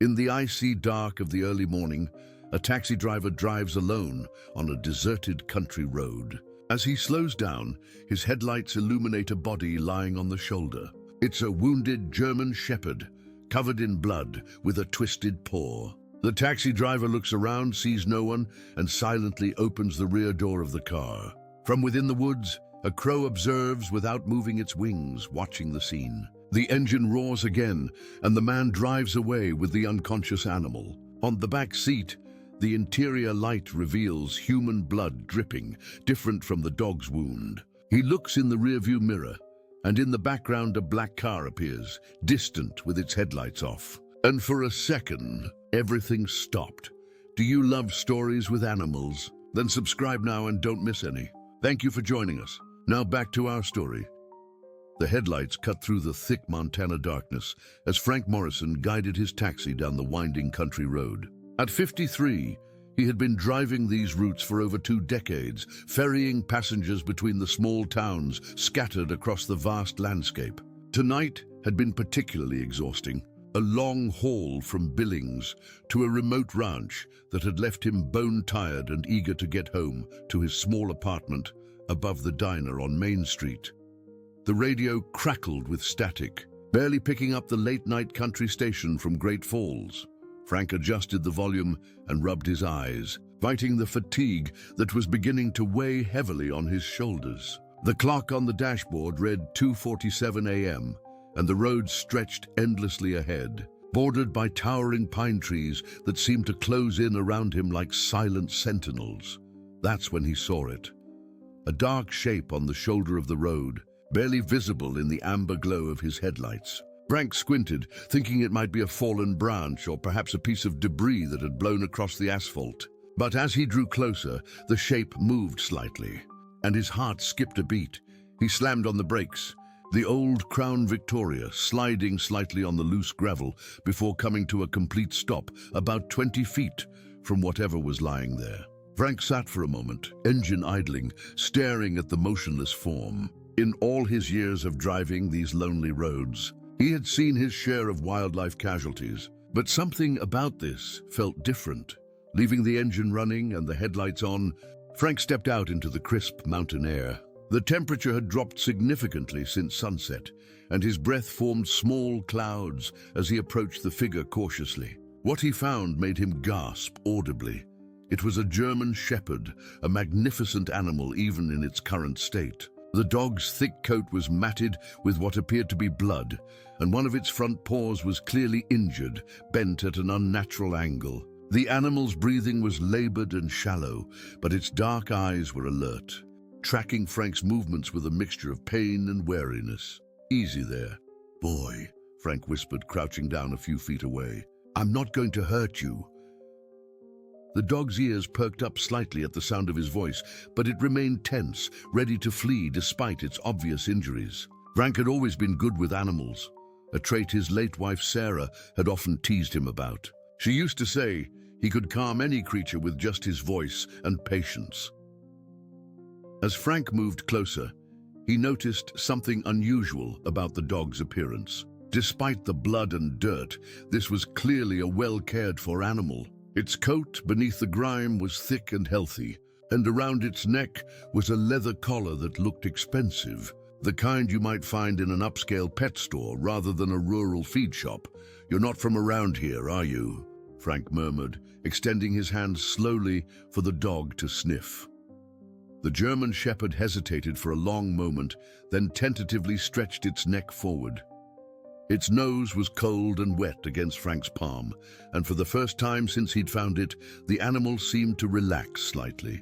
In the icy dark of the early morning, a taxi driver drives alone on a deserted country road. As he slows down, his headlights illuminate a body lying on the shoulder. It's a wounded German shepherd, covered in blood, with a twisted paw. The taxi driver looks around, sees no one, and silently opens the rear door of the car. From within the woods, a crow observes without moving its wings, watching the scene. The engine roars again, and the man drives away with the unconscious animal. On the back seat, the interior light reveals human blood dripping, different from the dog's wound. He looks in the rearview mirror, and in the background a black car appears, distant with its headlights off. And for a second, everything stopped. Do you love stories with animals? Then subscribe now and don't miss any. Thank you for joining us. Now back to our story. The headlights cut through the thick Montana darkness as Frank Morrison guided his taxi down the winding country road. At 53, he had been driving these routes for over 2 decades, ferrying passengers between the small towns scattered across the vast landscape. Tonight had been particularly exhausting. A long haul from Billings to a remote ranch that had left him bone-tired and eager to get home to his small apartment above the diner on Main Street. The radio crackled with static, barely picking up the late-night country station from Great Falls. Frank adjusted the volume and rubbed his eyes, fighting the fatigue that was beginning to weigh heavily on his shoulders. The clock on the dashboard read 2:47 a.m., and the road stretched endlessly ahead, bordered by towering pine trees that seemed to close in around him like silent sentinels. That's when he saw it. A dark shape on the shoulder of the road, barely visible in the amber glow of his headlights. Frank squinted, thinking it might be a fallen branch or perhaps a piece of debris that had blown across the asphalt. But as he drew closer, the shape moved slightly, and his heart skipped a beat. He slammed on the brakes, the old Crown Victoria sliding slightly on the loose gravel before coming to a complete stop about 20 feet from whatever was lying there. Frank sat for a moment, engine idling, staring at the motionless form. In all his years of driving these lonely roads, he had seen his share of wildlife casualties, but something about this felt different. Leaving the engine running and the headlights on, Frank stepped out into the crisp mountain air. The temperature had dropped significantly since sunset, and his breath formed small clouds as he approached the figure cautiously. What he found made him gasp audibly. It was a German shepherd, a magnificent animal even in its current state. The dog's thick coat was matted with what appeared to be blood, and one of its front paws was clearly injured, bent at an unnatural angle. The animal's breathing was labored and shallow, but its dark eyes were alert, tracking Frank's movements with a mixture of pain and wariness. "Easy there, boy," Frank whispered, crouching down a few feet away. "I'm not going to hurt you." The dog's ears perked up slightly at the sound of his voice, but it remained tense, ready to flee despite its obvious injuries. Frank had always been good with animals, a trait his late wife Sarah had often teased him about. She used to say he could calm any creature with just his voice and patience. As Frank moved closer, he noticed something unusual about the dog's appearance. Despite the blood and dirt, this was clearly a well-cared-for animal. Its coat beneath the grime was thick and healthy, and around its neck was a leather collar that looked expensive, the kind you might find in an upscale pet store rather than a rural feed shop. "You're not from around here, are you?" Frank murmured, extending his hand slowly for the dog to sniff. The German shepherd hesitated for a long moment, then tentatively stretched its neck forward. Its nose was cold and wet against Frank's palm, and for the first time since he'd found it, the animal seemed to relax slightly.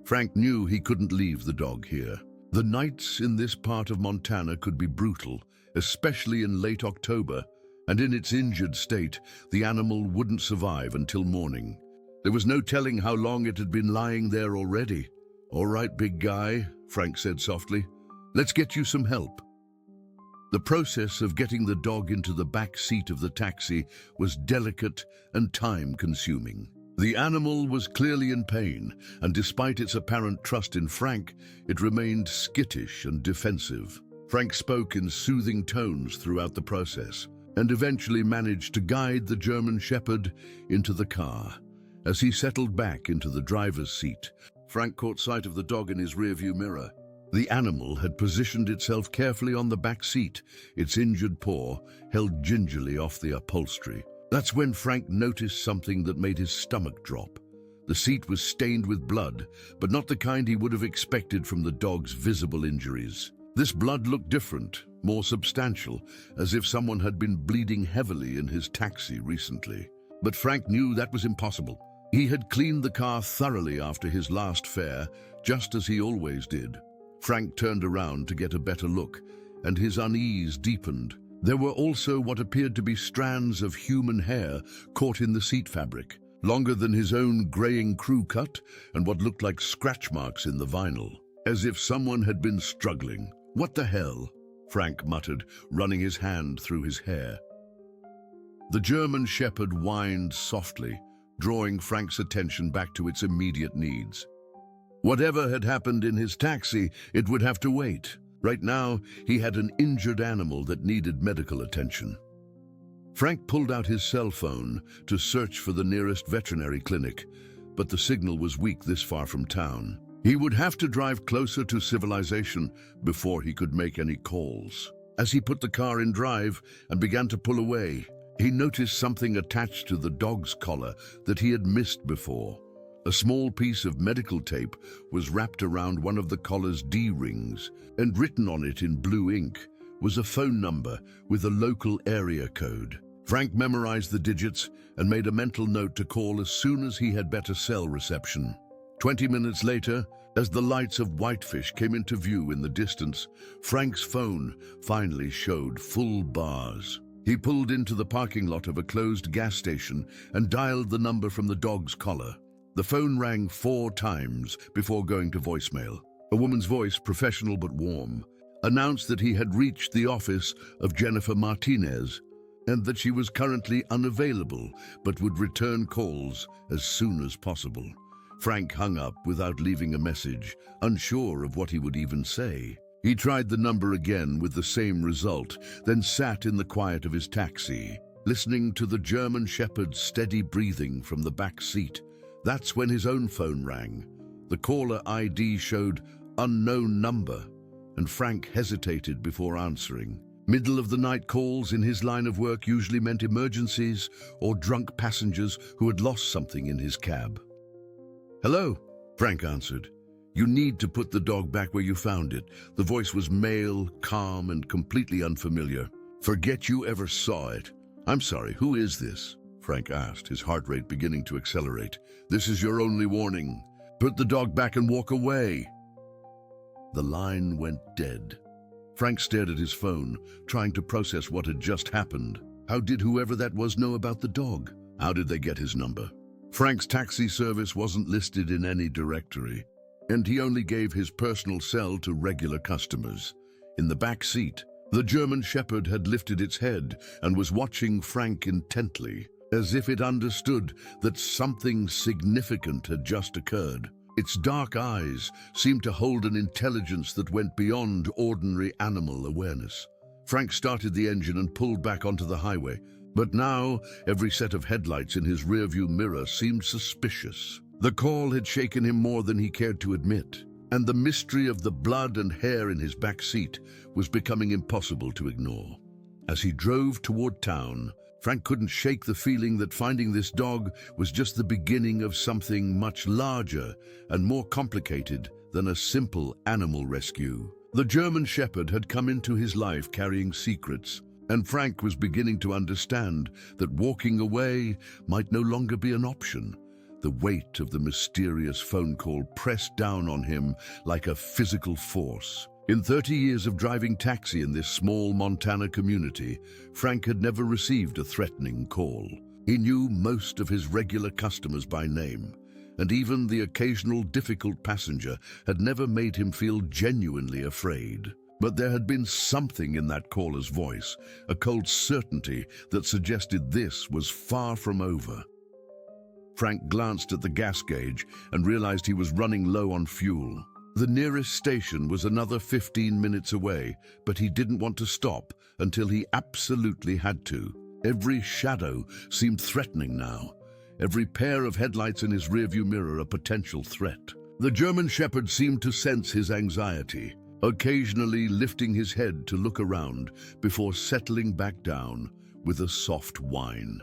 Frank knew he couldn't leave the dog here. The nights in this part of Montana could be brutal, especially in late October, and in its injured state, the animal wouldn't survive until morning. There was no telling how long it had been lying there already. "All right, big guy," Frank said softly. "Let's get you some help." The process of getting the dog into the back seat of the taxi was delicate and time-consuming. The animal was clearly in pain, and despite its apparent trust in Frank, it remained skittish and defensive. Frank spoke in soothing tones throughout the process. and eventually managed to guide the German Shepherd into the car. As he settled back into the driver's seat, Frank caught sight of the dog in his rearview mirror. The animal had positioned itself carefully on the back seat, its injured paw held gingerly off the upholstery. That's when Frank noticed something that made his stomach drop. The seat was stained with blood, but not the kind he would have expected from the dog's visible injuries. This blood looked different, more substantial, as if someone had been bleeding heavily in his taxi recently. But Frank knew that was impossible. He had cleaned the car thoroughly after his last fare, just as he always did. Frank turned around to get a better look, and his unease deepened. There were also what appeared to be strands of human hair caught in the seat fabric, longer than his own graying crew cut, and what looked like scratch marks in the vinyl, as if someone had been struggling. "What the hell?" Frank muttered, running his hand through his hair. The German Shepherd whined softly, drawing Frank's attention back to its immediate needs. Whatever had happened in his taxi, it would have to wait. Right now, he had an injured animal that needed medical attention. Frank pulled out his cell phone to search for the nearest veterinary clinic, but the signal was weak this far from town. He would have to drive closer to civilization before he could make any calls. As he put the car in drive and began to pull away, he noticed something attached to the dog's collar that he had missed before. A small piece of medical tape was wrapped around one of the collar's D-rings, and written on it in blue ink was a phone number with a local area code. Frank memorized the digits and made a mental note to call as soon as he had better cell reception. 20 minutes later, as the lights of Whitefish came into view in the distance, Frank's phone finally showed full bars. He pulled into the parking lot of a closed gas station and dialed the number from the dog's collar. The phone rang 4 times before going to voicemail. A woman's voice, professional but warm, announced that he had reached the office of Jennifer Martinez and that she was currently unavailable but would return calls as soon as possible. Frank hung up without leaving a message, unsure of what he would even say. He tried the number again with the same result, then sat in the quiet of his taxi, listening to the German Shepherd's steady breathing from the back seat. That's when his own phone rang. The caller ID showed unknown number, and Frank hesitated before answering. Middle-of-the-night calls in his line of work usually meant emergencies or drunk passengers who had lost something in his cab. "Hello," Frank answered. "You need to put the dog back where you found it." The voice was male, calm, and completely unfamiliar. "Forget you ever saw it." "I'm sorry, who is this?" Frank asked, his heart rate beginning to accelerate. "This is your only warning. Put the dog back and walk away." The line went dead. Frank stared at his phone, trying to process what had just happened. How did whoever that was know about the dog? How did they get his number? Frank's taxi service wasn't listed in any directory, and he only gave his personal cell to regular customers. In the back seat, the German Shepherd had lifted its head and was watching Frank intently, as if it understood that something significant had just occurred. Its dark eyes seemed to hold an intelligence that went beyond ordinary animal awareness. Frank started the engine and pulled back onto the highway, but now every set of headlights in his rearview mirror seemed suspicious. The call had shaken him more than he cared to admit, and the mystery of the blood and hair in his back seat was becoming impossible to ignore. As he drove toward town, Frank couldn't shake the feeling that finding this dog was just the beginning of something much larger and more complicated than a simple animal rescue. The German Shepherd had come into his life carrying secrets, and Frank was beginning to understand that walking away might no longer be an option. The weight of the mysterious phone call pressed down on him like a physical force. In 30 years of driving taxi in this small Montana community, Frank had never received a threatening call. He knew most of his regular customers by name, and even the occasional difficult passenger had never made him feel genuinely afraid. But there had been something in that caller's voice, a cold certainty that suggested this was far from over. Frank glanced at the gas gauge and realized he was running low on fuel. The nearest station was another 15 minutes away, but he didn't want to stop until he absolutely had to. Every shadow seemed threatening now. Every pair of headlights in his rearview mirror a potential threat. The German Shepherd seemed to sense his anxiety, occasionally lifting his head to look around before settling back down with a soft whine.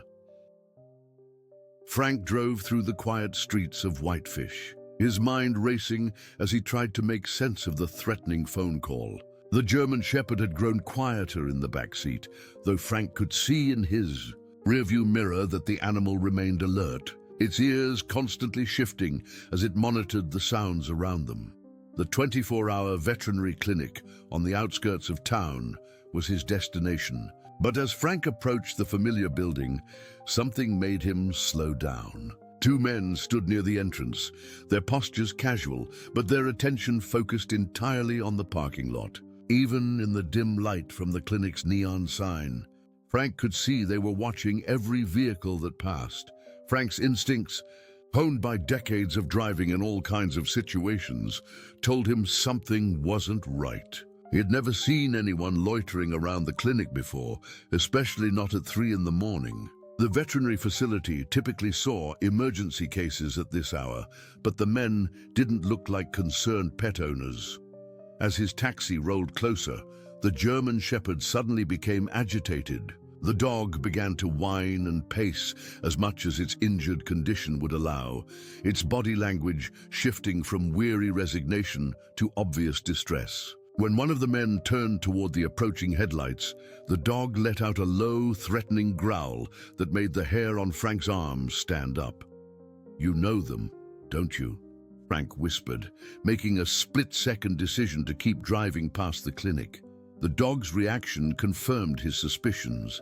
Frank drove through the quiet streets of Whitefish, his mind racing as he tried to make sense of the threatening phone call. The German Shepherd had grown quieter in the back seat, though Frank could see in his rearview mirror that the animal remained alert, its ears constantly shifting as it monitored the sounds around them. The 24-hour veterinary clinic on the outskirts of town was his destination, but as Frank approached the familiar building, something made him slow down. Two men stood near the entrance, their postures casual, but their attention focused entirely on the parking lot. Even in the dim light from the clinic's neon sign, Frank could see they were watching every vehicle that passed. Frank's instincts, honed by decades of driving in all kinds of situations, told him something wasn't right. He had never seen anyone loitering around the clinic before, especially not at 3 in the morning. The veterinary facility typically saw emergency cases at this hour, but the men didn't look like concerned pet owners. As his taxi rolled closer, the German Shepherd suddenly became agitated. The dog began to whine and pace as much as its injured condition would allow, its body language shifting from weary resignation to obvious distress. When one of the men turned toward the approaching headlights, the dog let out a low, threatening growl that made the hair on Frank's arms stand up. "You know them, don't you?" Frank whispered, making a split-second decision to keep driving past the clinic. The dog's reaction confirmed his suspicions.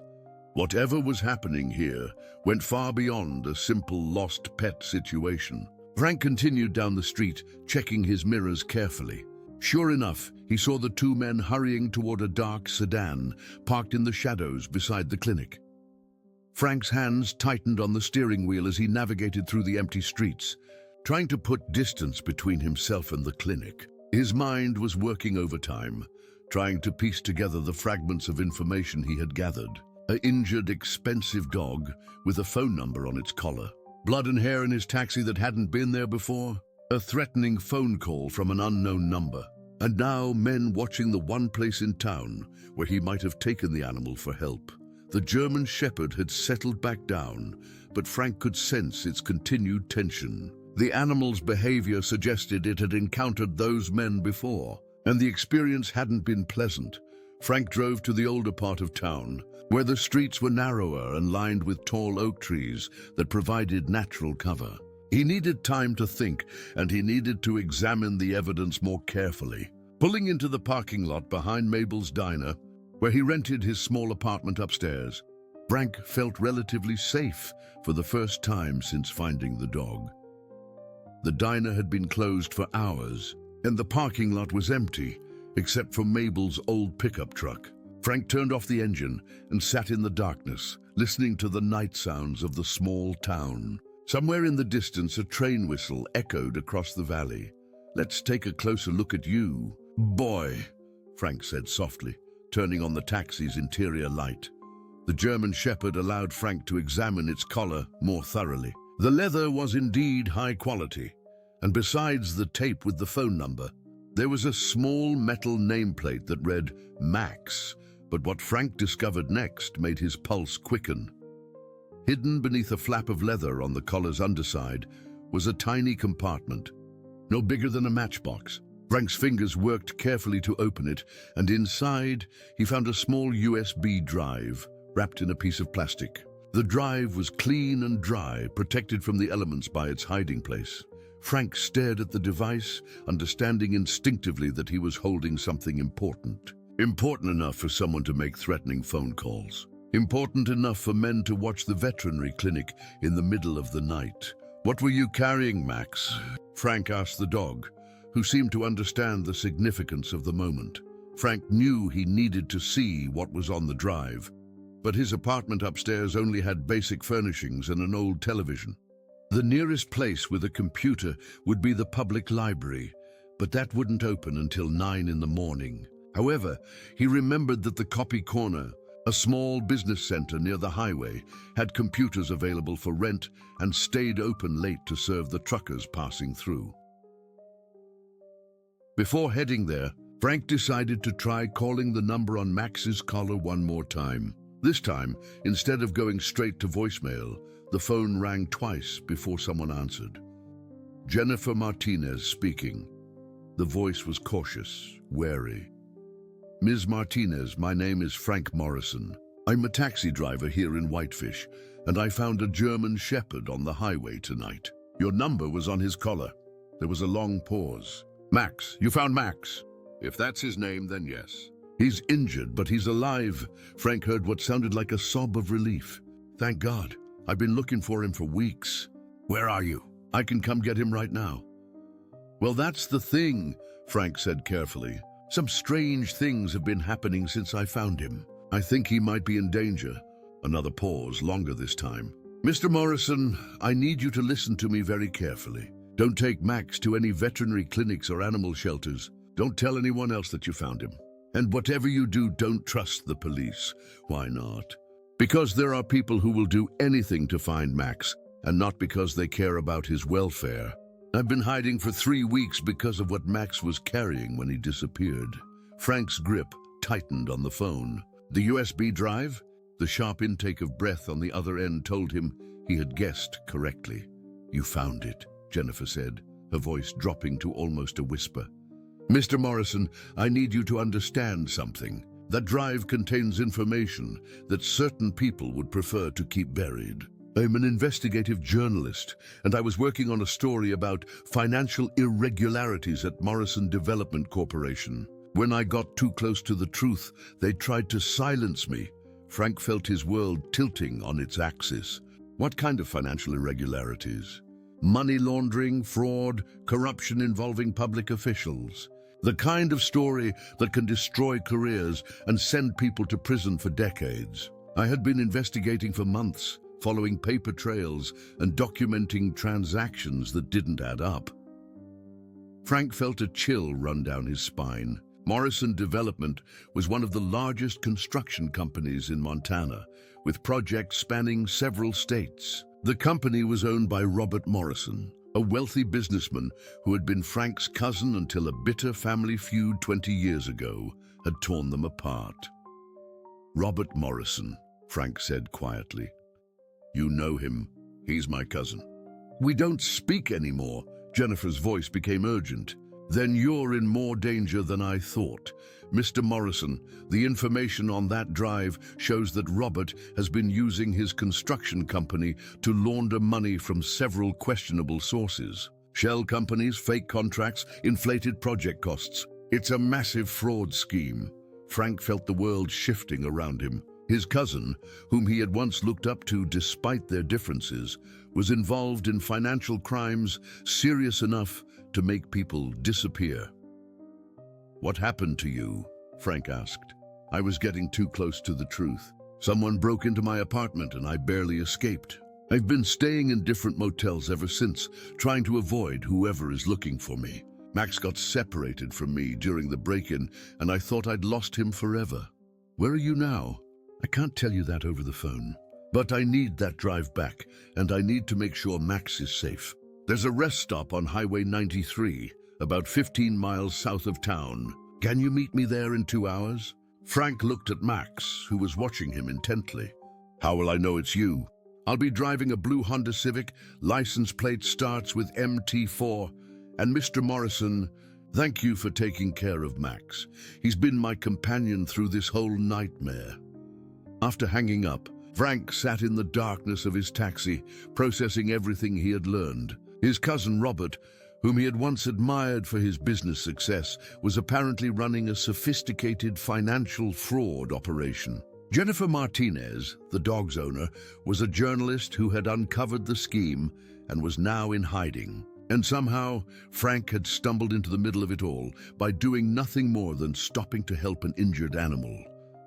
Whatever was happening here went far beyond a simple lost pet situation. Frank continued down the street, checking his mirrors carefully. Sure enough, he saw the two men hurrying toward a dark sedan parked in the shadows beside the clinic. Frank's hands tightened on the steering wheel as he navigated through the empty streets, trying to put distance between himself and the clinic. His mind was working overtime, trying to piece together the fragments of information he had gathered. An injured, expensive dog with a phone number on its collar. Blood and hair in his taxi that hadn't been there before. A threatening phone call from an unknown number. And now men watching the one place in town where he might have taken the animal for help. The German Shepherd had settled back down, but Frank could sense its continued tension. The animal's behavior suggested it had encountered those men before, and the experience hadn't been pleasant. Frank drove to the older part of town, where the streets were narrower and lined with tall oak trees that provided natural cover. He needed time to think, and he needed to examine the evidence more carefully. Pulling into the parking lot behind Mabel's diner, where he rented his small apartment upstairs, Frank felt relatively safe for the first time since finding the dog. The diner had been closed for hours, and the parking lot was empty, except for Mabel's old pickup truck. Frank turned off the engine and sat in the darkness, listening to the night sounds of the small town. Somewhere in the distance, a train whistle echoed across the valley. "Let's take a closer look at you, boy," Frank said softly, turning on the taxi's interior light. The German Shepherd allowed Frank to examine its collar more thoroughly. The leather was indeed high quality, and besides the tape with the phone number, there was a small metal nameplate that read Max, but what Frank discovered next made his pulse quicken. Hidden beneath a flap of leather on the collar's underside was a tiny compartment, no bigger than a matchbox. Frank's fingers worked carefully to open it, and inside he found a small USB drive wrapped in a piece of plastic. The drive was clean and dry, protected from the elements by its hiding place. Frank stared at the device, understanding instinctively that he was holding something important. Important enough for someone to make threatening phone calls. Important enough for men to watch the veterinary clinic in the middle of the night. "What were you carrying, Max?" Frank asked the dog, who seemed to understand the significance of the moment. Frank knew he needed to see what was on the drive, but his apartment upstairs only had basic furnishings and an old television. The nearest place with a computer would be the public library, but that wouldn't open until 9 in the morning. However, he remembered that the Copy Corner, a small business center near the highway, had computers available for rent and stayed open late to serve the truckers passing through. Before heading there, Frank decided to try calling the number on Max's collar one more time. This time, instead of going straight to voicemail, the phone rang twice before someone answered. Jennifer Martinez speaking. The voice was cautious, wary. Ms. Martinez, my name is Frank Morrison. I'm a taxi driver here in Whitefish, and I found a German Shepherd on the highway tonight. Your number was on his collar. There was a long pause. Max, you found Max? If that's his name, then yes. He's injured, but he's alive. Frank heard what sounded like a sob of relief. Thank God. I've been looking for him for weeks. Where are you? I can come get him right now. Well, that's the thing, Frank said carefully. Some strange things have been happening since I found him. I think he might be in danger. Another pause, longer this time. Mr. Morrison, I need you to listen to me very carefully. Don't take Max to any veterinary clinics or animal shelters. Don't tell anyone else that you found him. And whatever you do, don't trust the police. Why not? Because there are people who will do anything to find Max, and not because they care about his welfare. I've been hiding for 3 weeks because of what Max was carrying when he disappeared. Frank's grip tightened on the phone. The USB drive? The sharp intake of breath on the other end told him he had guessed correctly. You found it, Jennifer said, her voice dropping to almost a whisper. Mr. Morrison, I need you to understand something. That drive contains information that certain people would prefer to keep buried. I'm an investigative journalist, and I was working on a story about financial irregularities at Morrison Development Corporation. When I got too close to the truth, they tried to silence me. Frank felt his world tilting on its axis. What kind of financial irregularities? Money laundering, fraud, corruption involving public officials. The kind of story that can destroy careers and send people to prison for decades. I had been investigating for months, following paper trails and documenting transactions that didn't add up. Frank felt a chill run down his spine. Morrison Development was one of the largest construction companies in Montana, with projects spanning several states. The company was owned by Robert Morrison, a wealthy businessman who had been Frank's cousin until a bitter family feud 20 years ago had torn them apart. Robert Morrison, Frank said quietly. You know him. He's my cousin. We don't speak anymore. Jennifer's voice became urgent. Then you're in more danger than I thought. Mr. Morrison, the information on that drive shows that Robert has been using his construction company to launder money from several questionable sources. Shell companies, fake contracts, inflated project costs. It's a massive fraud scheme. Frank felt the world shifting around him. His cousin, whom he had once looked up to despite their differences, was involved in financial crimes serious enough to make people disappear. What happened to you? Frank asked. I was getting too close to the truth. Someone broke into my apartment and I barely escaped. I've been staying in different motels ever since, trying to avoid whoever is looking for me. Max got separated from me during the break-in and I thought I'd lost him forever. Where are you now? I can't tell you that over the phone. But I need that drive back, and I need to make sure Max is safe. There's a rest stop on Highway 93, about 15 miles south of town. Can you meet me there in 2 hours? Frank looked at Max, who was watching him intently. How will I know it's you? I'll be driving a blue Honda Civic, license plate starts with MT4. And Mr. Morrison, thank you for taking care of Max. He's been my companion through this whole nightmare. After hanging up, Frank sat in the darkness of his taxi, processing everything he had learned. His cousin Robert, whom he had once admired for his business success, was apparently running a sophisticated financial fraud operation. Jennifer Martinez, the dog's owner, was a journalist who had uncovered the scheme and was now in hiding. And somehow, Frank had stumbled into the middle of it all by doing nothing more than stopping to help an injured animal.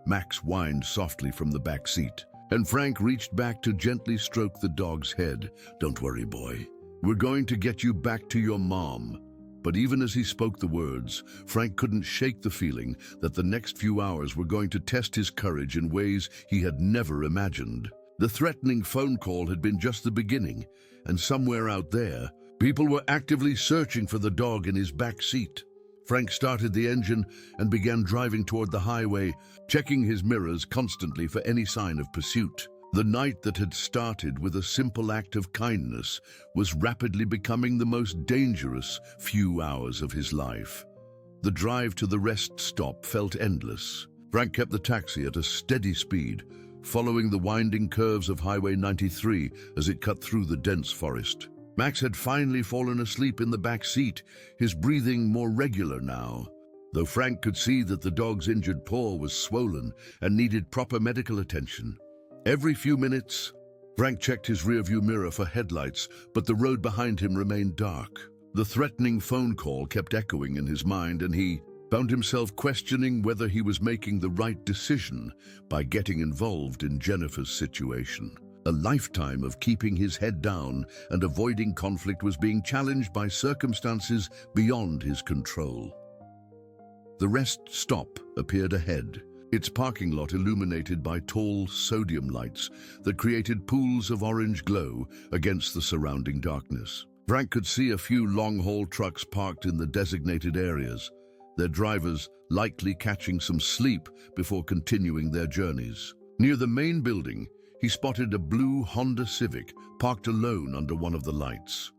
Max whined softly from the back seat, and Frank reached back to gently stroke the dog's head. Don't worry, boy. We're going to get you back to your mom. But even as he spoke the words, Frank couldn't shake the feeling that the next few hours were going to test his courage in ways he had never imagined. The threatening phone call had been just the beginning, and somewhere out there, people were actively searching for the dog in his back seat. Frank started the engine and began driving toward the highway, checking his mirrors constantly for any sign of pursuit. The night that had started with a simple act of kindness was rapidly becoming the most dangerous few hours of his life. The drive to the rest stop felt endless. Frank kept the taxi at a steady speed, following the winding curves of Highway 93 as it cut through the dense forest. Max had finally fallen asleep in the back seat, his breathing more regular now. Though Frank could see that the dog's injured paw was swollen and needed proper medical attention. Every few minutes, Frank checked his rearview mirror for headlights, but the road behind him remained dark. The threatening phone call kept echoing in his mind, and he found himself questioning whether he was making the right decision by getting involved in Jennifer's situation. A lifetime of keeping his head down and avoiding conflict was being challenged by circumstances beyond his control. The rest stop appeared ahead, its parking lot illuminated by tall sodium lights that created pools of orange glow against the surrounding darkness. Frank could see a few long-haul trucks parked in the designated areas, their drivers likely catching some sleep before continuing their journeys. Near the main building, he spotted a blue Honda Civic parked alone under one of the lights.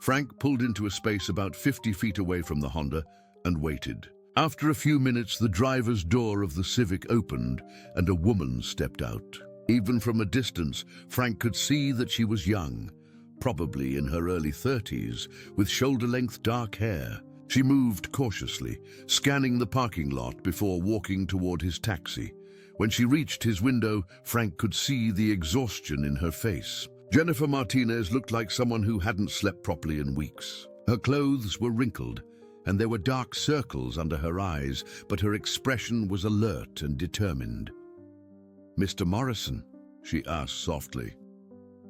Frank pulled into a space about 50 feet away from the Honda and waited. After a few minutes, the driver's door of the Civic opened and a woman stepped out. Even from a distance, Frank could see that she was young, probably in her early 30s, with shoulder-length dark hair. She moved cautiously, scanning the parking lot before walking toward his taxi. When she reached his window, Frank could see the exhaustion in her face. Jennifer Martinez looked like someone who hadn't slept properly in weeks. Her clothes were wrinkled, and there were dark circles under her eyes, but her expression was alert and determined. "Mr. Morrison?" she asked softly.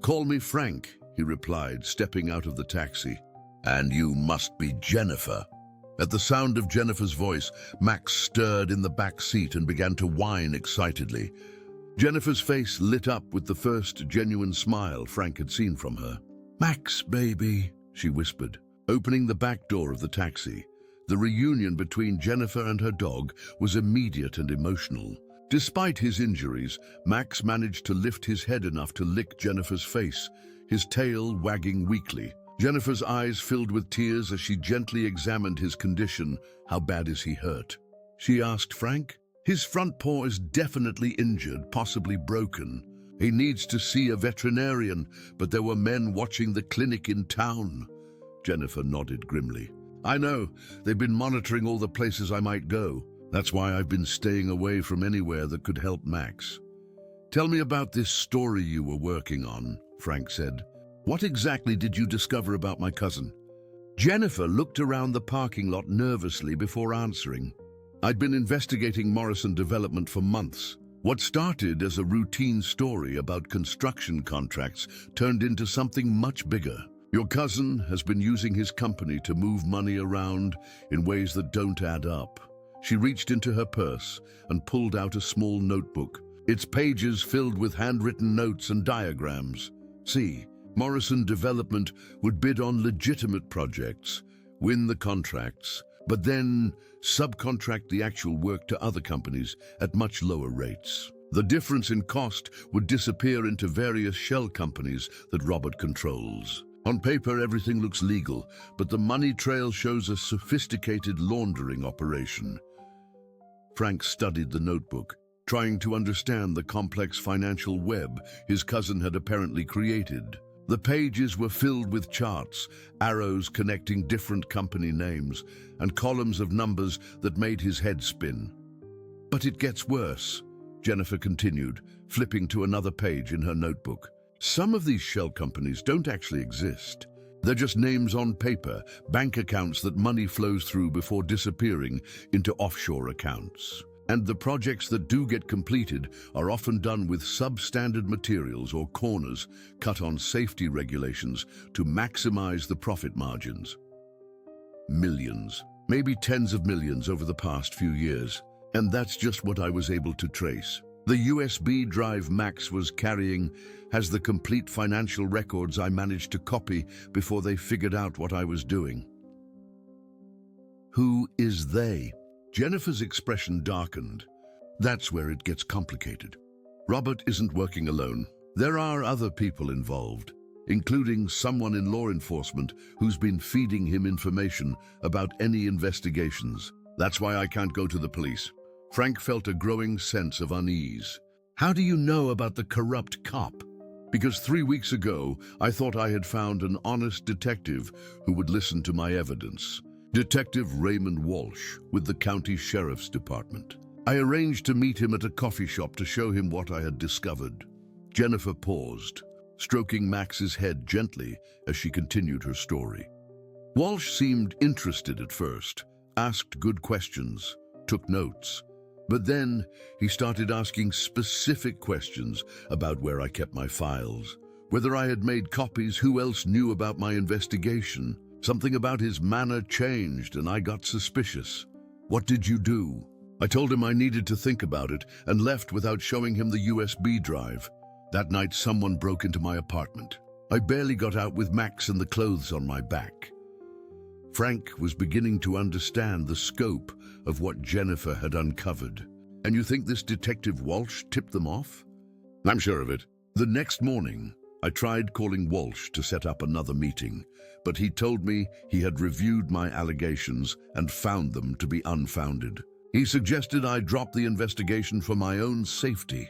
"Call me Frank," he replied, stepping out of the taxi. "And you must be Jennifer." At the sound of Jennifer's voice, Max stirred in the back seat and began to whine excitedly. Jennifer's face lit up with the first genuine smile Frank had seen from her. "Max, baby," she whispered, opening the back door of the taxi. The reunion between Jennifer and her dog was immediate and emotional. Despite his injuries, Max managed to lift his head enough to lick Jennifer's face, his tail wagging weakly. Jennifer's eyes filled with tears as she gently examined his condition. "How bad is he hurt?" she asked Frank. "His front paw is definitely injured, possibly broken. He needs to see a veterinarian, but there were men watching the clinic in town." Jennifer nodded grimly. "I know. They've been monitoring all the places I might go. That's why I've been staying away from anywhere that could help Max." "Tell me about this story you were working on," Frank said. "What exactly did you discover about my cousin?" Jennifer looked around the parking lot nervously before answering. "I'd been investigating Morrison Development for months. What started as a routine story about construction contracts turned into something much bigger. Your cousin has been using his company to move money around in ways that don't add up." She reached into her purse and pulled out a small notebook, its pages filled with handwritten notes and diagrams. "See, Morrison Development would bid on legitimate projects, win the contracts, but then subcontract the actual work to other companies at much lower rates. The difference in cost would disappear into various shell companies that Robert controls. On paper, everything looks legal, but the money trail shows a sophisticated laundering operation." Frank studied the notebook, trying to understand the complex financial web his cousin had apparently created. The pages were filled with charts, arrows connecting different company names, and columns of numbers that made his head spin. "But it gets worse," Jennifer continued, flipping to another page in her notebook. "Some of these shell companies don't actually exist. They're just names on paper, bank accounts that money flows through before disappearing into offshore accounts. And the projects that do get completed are often done with substandard materials or corners cut on safety regulations to maximize the profit margins." Millions, maybe tens of millions over the past few years. And that's just what I was able to trace. The USB drive Max was carrying has the complete financial records I managed to copy before they figured out what I was doing. Who is they? Jennifer's expression darkened. That's where it gets complicated. Robert isn't working alone. There are other people involved, including someone in law enforcement who's been feeding him information about any investigations. That's why I can't go to the police. Frank felt a growing sense of unease. How do you know about the corrupt cop? Because 3 weeks ago, I thought I had found an honest detective who would listen to my evidence. Detective Raymond Walsh with the County Sheriff's Department. I arranged to meet him at a coffee shop to show him what I had discovered. Jennifer paused, stroking Max's head gently as she continued her story. Walsh seemed interested at first, asked good questions, took notes. But then he started asking specific questions about where I kept my files, whether I had made copies, who else knew about my investigation. Something about his manner changed and I got suspicious. What did you do? I told him I needed to think about it and left without showing him the USB drive. That night someone broke into my apartment. I barely got out with Max and the clothes on my back. Frank was beginning to understand the scope of what Jennifer had uncovered. And you think this Detective Walsh tipped them off? I'm sure of it. The next morning, I tried calling Walsh to set up another meeting, but he told me he had reviewed my allegations and found them to be unfounded. He suggested I drop the investigation for my own safety.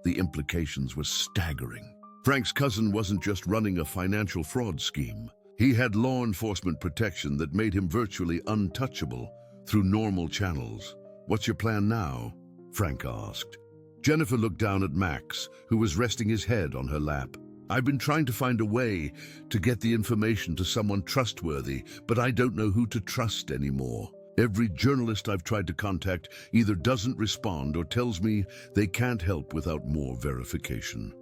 The implications were staggering. Frank's cousin wasn't just running a financial fraud scheme. He had law enforcement protection that made him virtually untouchable through normal channels. What's your plan now? Frank asked. Jennifer looked down at Max, who was resting his head on her lap. I've been trying to find a way to get the information to someone trustworthy, but I don't know who to trust anymore. Every journalist I've tried to contact either doesn't respond or tells me they can't help without more verification.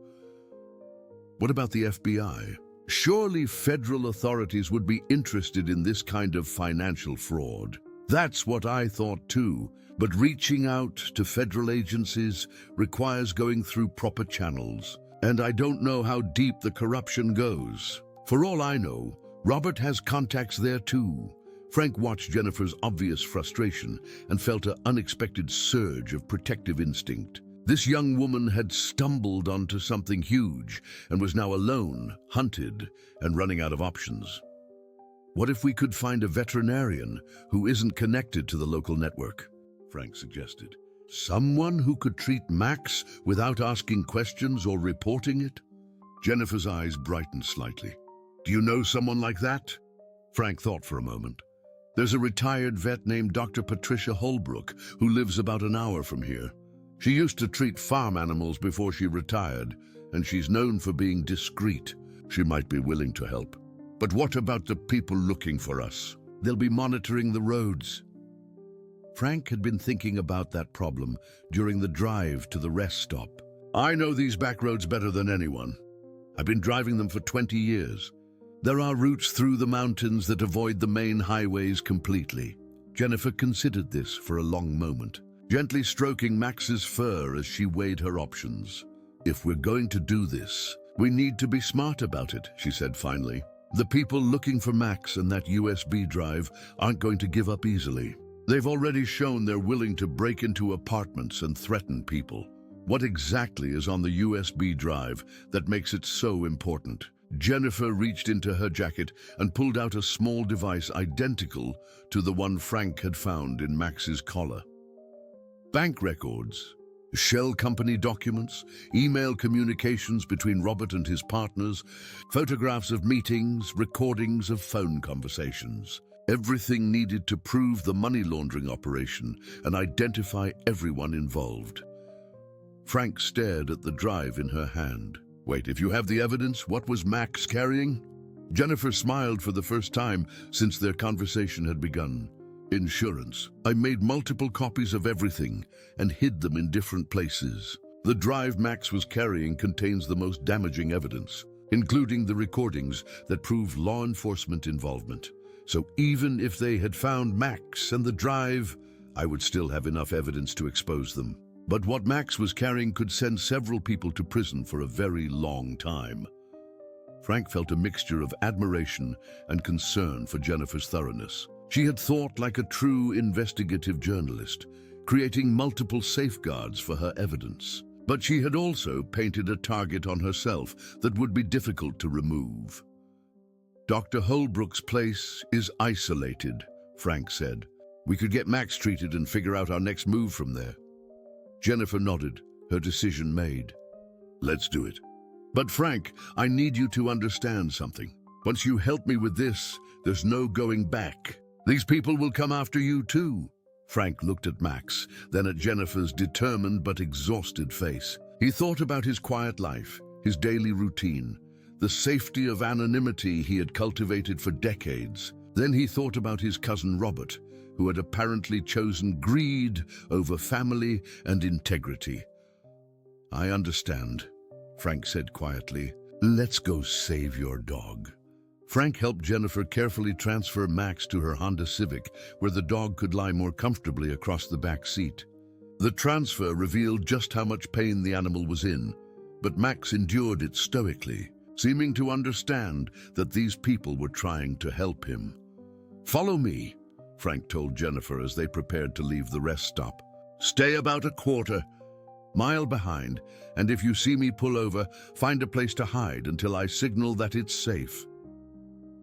What about the FBI? Surely federal authorities would be interested in this kind of financial fraud. That's what I thought too, but reaching out to federal agencies requires going through proper channels. And I don't know how deep the corruption goes. For all I know, Robert has contacts there too. Frank watched Jennifer's obvious frustration and felt an unexpected surge of protective instinct. This young woman had stumbled onto something huge and was now alone, hunted, and running out of options. What if we could find a veterinarian who isn't connected to the local network? Frank suggested. Someone who could treat Max without asking questions or reporting it? Jennifer's eyes brightened slightly. Do you know someone like that? Frank thought for a moment. There's a retired vet named Dr. Patricia Holbrook who lives about an hour from here. She used to treat farm animals before she retired, and she's known for being discreet. She might be willing to help. But what about the people looking for us? They'll be monitoring the roads. Frank had been thinking about that problem during the drive to the rest stop. I know these back roads better than anyone. I've been driving them for 20 years. There are routes through the mountains that avoid the main highways completely. Jennifer considered this for a long moment, gently stroking Max's fur as she weighed her options. If we're going to do this, we need to be smart about it, she said finally. The people looking for Max and that USB drive aren't going to give up easily. They've already shown they're willing to break into apartments and threaten people. What exactly is on the USB drive that makes it so important? Jennifer reached into her jacket and pulled out a small device identical to the one Frank had found in Max's collar. Bank records, shell company documents, email communications between Robert and his partners, photographs of meetings, recordings of phone conversations. Everything needed to prove the money laundering operation and identify everyone involved. Frank stared at the drive in her hand. Wait, if you have the evidence, what was Max carrying? Jennifer smiled for the first time since their conversation had begun. Insurance. I made multiple copies of everything and hid them in different places. The drive Max was carrying contains the most damaging evidence, including the recordings that prove law enforcement involvement. So even if they had found Max and the drive, I would still have enough evidence to expose them. But what Max was carrying could send several people to prison for a very long time. Frank felt a mixture of admiration and concern for Jennifer's thoroughness. She had thought like a true investigative journalist, creating multiple safeguards for her evidence. But she had also painted a target on herself that would be difficult to remove. Dr. Holbrook's place is isolated, Frank said. We could get Max treated and figure out our next move from there. Jennifer nodded, her decision made. Let's do it. But Frank, I need you to understand something. Once you help me with this, there's no going back. These people will come after you too. Frank looked at Max, then at Jennifer's determined but exhausted face. He thought about his quiet life, his daily routine, the safety of anonymity he had cultivated for decades. Then he thought about his cousin Robert, who had apparently chosen greed over family and integrity. I understand, Frank said quietly. Let's go save your dog. Frank helped Jennifer carefully transfer Max to her Honda Civic, where the dog could lie more comfortably across the back seat. The transfer revealed just how much pain the animal was in, but Max endured it stoically, seeming to understand that these people were trying to help him. Follow me, Frank told Jennifer as they prepared to leave the rest stop. Stay about a quarter-mile behind, and if you see me pull over, find a place to hide until I signal that it's safe.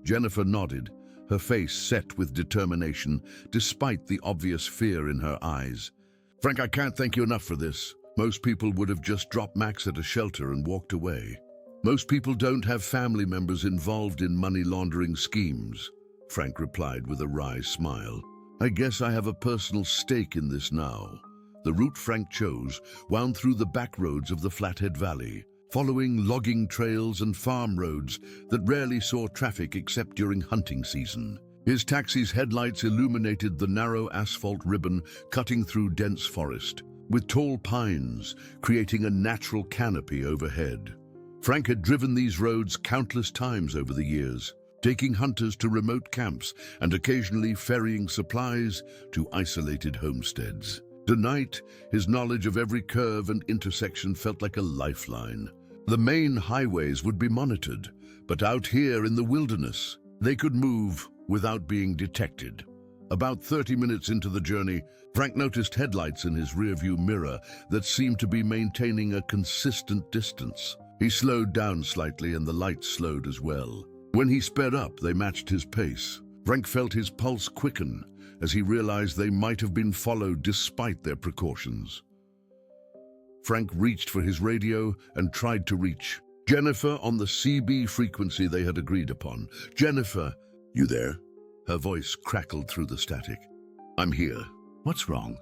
Jennifer nodded, her face set with determination, despite the obvious fear in her eyes. Frank, I can't thank you enough for this. Most people would have just dropped Max at a shelter and walked away. Most people don't have family members involved in money laundering schemes, Frank replied with a wry smile. I guess I have a personal stake in this now. The route Frank chose wound through the back roads of the Flathead Valley, following logging trails and farm roads that rarely saw traffic except during hunting season. His taxi's headlights illuminated the narrow asphalt ribbon cutting through dense forest, with tall pines creating a natural canopy overhead. Frank had driven these roads countless times over the years, taking hunters to remote camps and occasionally ferrying supplies to isolated homesteads. Tonight, his knowledge of every curve and intersection felt like a lifeline. The main highways would be monitored, but out here in the wilderness, they could move without being detected. About 30 minutes into the journey, Frank noticed headlights in his rearview mirror that seemed to be maintaining a consistent distance. He slowed down slightly and the lights slowed as well. When he sped up, they matched his pace. Frank felt his pulse quicken as he realized they might have been followed despite their precautions. Frank reached for his radio and tried to reach Jennifer on the CB frequency they had agreed upon. Jennifer, you there? Her voice crackled through the static. I'm here. What's wrong?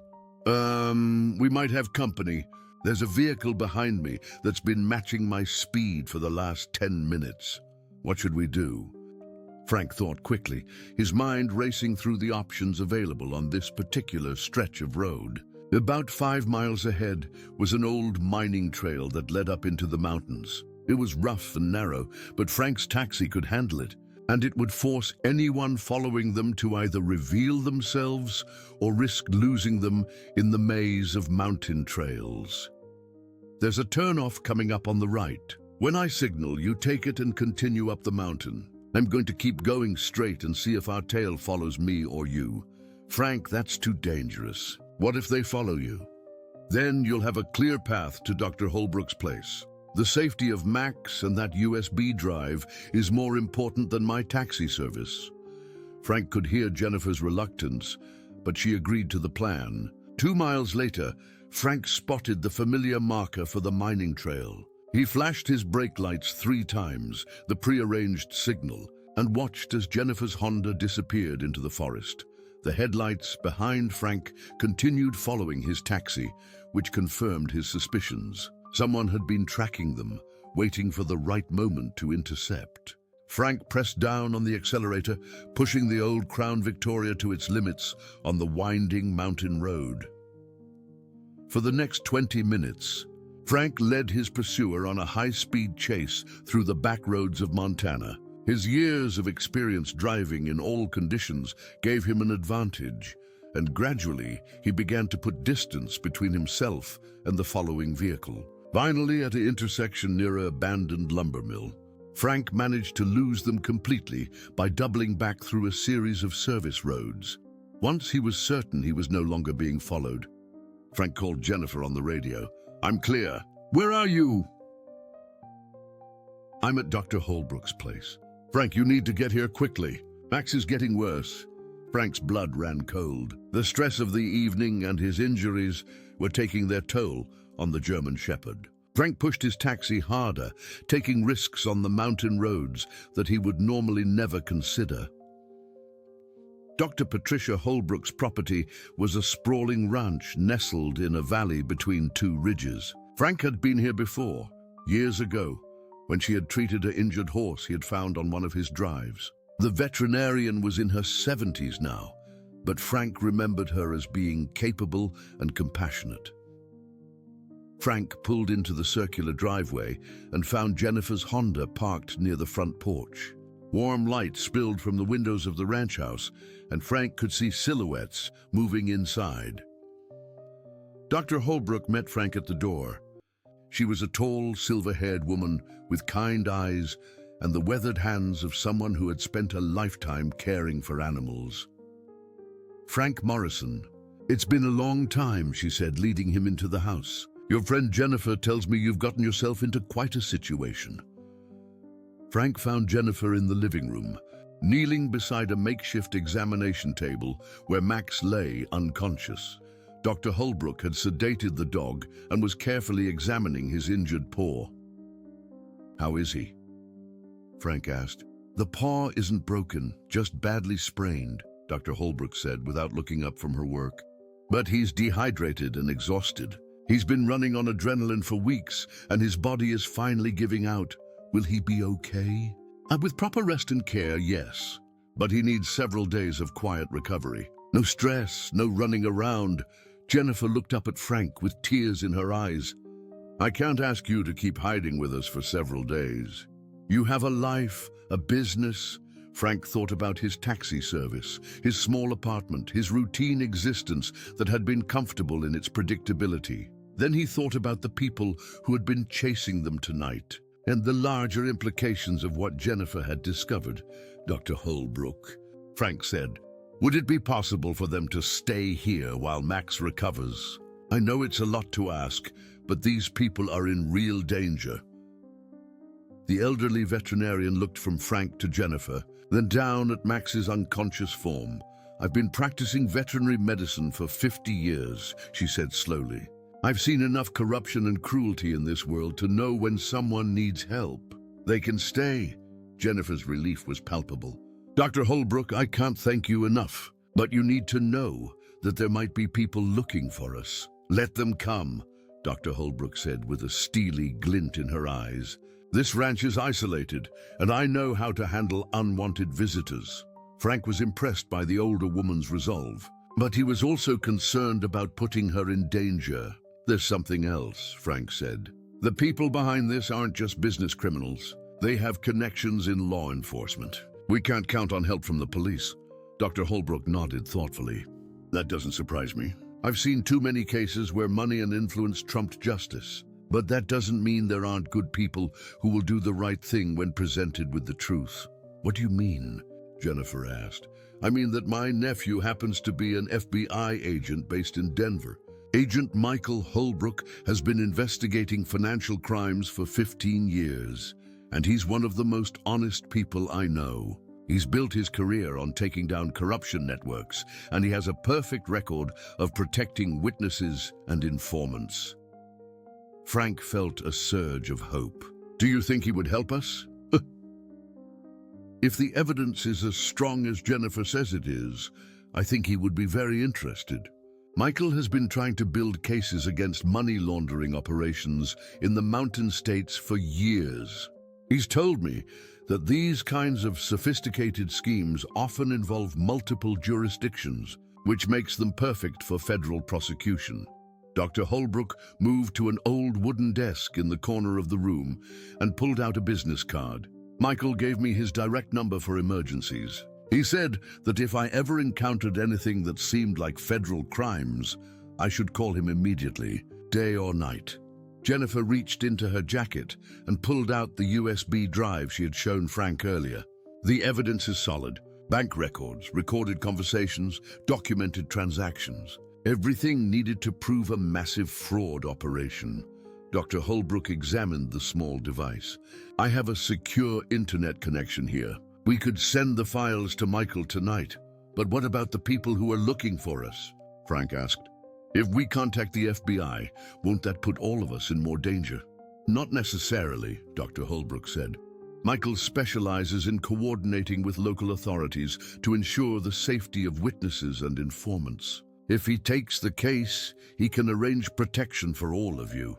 We might have company. There's a vehicle behind me that's been matching my speed for the last 10 minutes. What should we do? Frank thought quickly, his mind racing through the options available on this particular stretch of road. About 5 miles ahead was an old mining trail that led up into the mountains. It was rough and narrow, but Frank's taxi could handle it, and it would force anyone following them to either reveal themselves or risk losing them in the maze of mountain trails. There's a turnoff coming up on the right. When I signal, you take it and continue up the mountain. I'm going to keep going straight and see if our tail follows me or you. Frank, that's too dangerous. What if they follow you? Then you'll have a clear path to Dr. Holbrook's place. The safety of Max and that USB drive is more important than my taxi service. Frank could hear Jennifer's reluctance, but she agreed to the plan. 2 miles later, Frank spotted the familiar marker for the mining trail. He flashed his brake lights 3 times, the prearranged signal, and watched as Jennifer's Honda disappeared into the forest. The headlights behind Frank continued following his taxi, which confirmed his suspicions. Someone had been tracking them, waiting for the right moment to intercept. Frank pressed down on the accelerator, pushing the old Crown Victoria to its limits on the winding mountain road. For the next 20 minutes, Frank led his pursuer on a high-speed chase through the back roads of Montana. His years of experience driving in all conditions gave him an advantage, and gradually he began to put distance between himself and the following vehicle. Finally, at an intersection near an abandoned lumber mill, Frank managed to lose them completely by doubling back through a series of service roads. Once he was certain he was no longer being followed, Frank called Jennifer on the radio. "I'm clear. Where are you?" "I'm at Dr. Holbrook's place." "Frank, you need to get here quickly. Max is getting worse." Frank's blood ran cold. The stress of the evening and his injuries were taking their toll on the German Shepherd. Frank pushed his taxi harder, taking risks on the mountain roads that he would normally never consider. Dr. Patricia Holbrook's property was a sprawling ranch nestled in a valley between two ridges. Frank had been here before, years ago, when she had treated an injured horse he had found on one of his drives. The veterinarian was in her 70s now, but Frank remembered her as being capable and compassionate. Frank pulled into the circular driveway and found Jennifer's Honda parked near the front porch. Warm light spilled from the windows of the ranch house, and Frank could see silhouettes moving inside. Dr. Holbrook met Frank at the door. She was a tall, silver-haired woman with kind eyes and the weathered hands of someone who had spent a lifetime caring for animals. "Frank Morrison." "It's been a long time," she said, leading him into the house. "Your friend Jennifer tells me you've gotten yourself into quite a situation." Frank found Jennifer in the living room, kneeling beside a makeshift examination table where Max lay unconscious. Dr. Holbrook had sedated the dog and was carefully examining his injured paw. "How is he?" Frank asked. "The paw isn't broken, just badly sprained," Dr. Holbrook said without looking up from her work. "But he's dehydrated and exhausted. He's been running on adrenaline for weeks, and his body is finally giving out. Will he be okay?" "With proper rest and care, yes. But he needs several days of quiet recovery. No stress, no running around." Jennifer looked up at Frank with tears in her eyes. "I can't ask you to keep hiding with us for several days. You have a life, a business." Frank thought about his taxi service, his small apartment, his routine existence that had been comfortable in its predictability. Then he thought about the people who had been chasing them tonight, and the larger implications of what Jennifer had discovered. "Dr. Holbrook," Frank said, "would it be possible for them to stay here while Max recovers? I know it's a lot to ask, but these people are in real danger." The elderly veterinarian looked from Frank to Jennifer, then down at Max's unconscious form. "I've been practicing veterinary medicine for 50 years, she said slowly. "I've seen enough corruption and cruelty in this world to know when someone needs help. They can stay." Jennifer's relief was palpable. "Dr. Holbrook, I can't thank you enough, but you need to know that there might be people looking for us. Let them come," Dr. Holbrook said with a steely glint in her eyes. "This ranch is isolated, and I know how to handle unwanted visitors." Frank was impressed by the older woman's resolve, but he was also concerned about putting her in danger. "There's something else," Frank said. "The people behind this aren't just business criminals. They have connections in law enforcement. We can't count on help from the police." Dr. Holbrook nodded thoughtfully. "That doesn't surprise me. I've seen too many cases where money and influence trumped justice. But that doesn't mean there aren't good people who will do the right thing when presented with the truth." "What do you mean?" Jennifer asked. "I mean that my nephew happens to be an FBI agent based in Denver. Agent Michael Holbrook has been investigating financial crimes for 15 years, and he's one of the most honest people I know. He's built his career on taking down corruption networks, and he has a perfect record of protecting witnesses and informants." Frank felt a surge of hope. "Do you think he would help us?" "If the evidence is as strong as Jennifer says it is, I think he would be very interested. Michael has been trying to build cases against money laundering operations in the Mountain States for years. He's told me that these kinds of sophisticated schemes often involve multiple jurisdictions, which makes them perfect for federal prosecution." Dr. Holbrook moved to an old wooden desk in the corner of the room and pulled out a business card. Michael gave me his direct number for emergencies. He said that if I ever encountered anything that seemed like federal crimes, I should call him immediately, day or night. Jennifer reached into her jacket and pulled out the USB drive she had shown Frank earlier. The evidence is solid. Bank records, recorded conversations, documented transactions. Everything needed to prove a massive fraud operation. Dr. Holbrook examined the small device. I have a secure internet connection here. We could send the files to Michael tonight. But what about the people who are looking for us? Frank asked. If we contact the FBI, won't that put all of us in more danger? Not necessarily, Dr. Holbrook said. Michael specializes in coordinating with local authorities to ensure the safety of witnesses and informants. If he takes the case, he can arrange protection for all of you.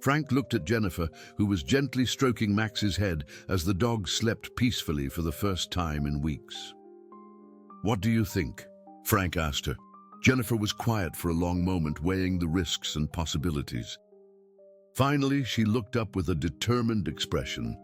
Frank looked at Jennifer, who was gently stroking Max's head as the dog slept peacefully for the first time in weeks. What do you think? Frank asked her. Jennifer was quiet for a long moment, weighing the risks and possibilities. Finally, she looked up with a determined expression.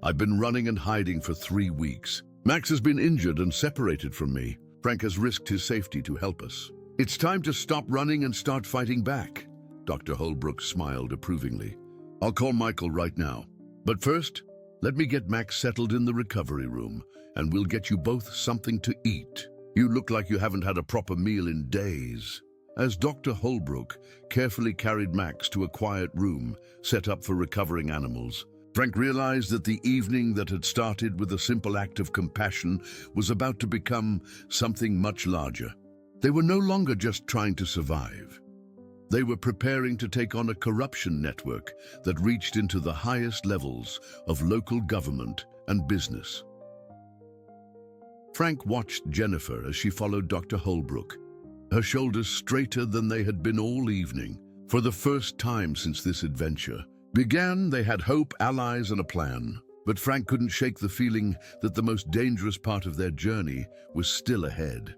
I've been running and hiding for 3 weeks. Max has been injured and separated from me. Frank has risked his safety to help us. It's time to stop running and start fighting back. Dr. Holbrook smiled approvingly. I'll call Michael right now. But first, let me get Max settled in the recovery room, and we'll get you both something to eat. You look like you haven't had a proper meal in days. As Dr. Holbrook carefully carried Max to a quiet room set up for recovering animals, Frank realized that the evening that had started with a simple act of compassion was about to become something much larger. They were no longer just trying to survive. They were preparing to take on a corruption network that reached into the highest levels of local government and business. Frank watched Jennifer as she followed Dr. Holbrook, her shoulders straighter than they had been all evening. For the first time since this adventure began, they had hope, allies, and a plan. But Frank couldn't shake the feeling that the most dangerous part of their journey was still ahead.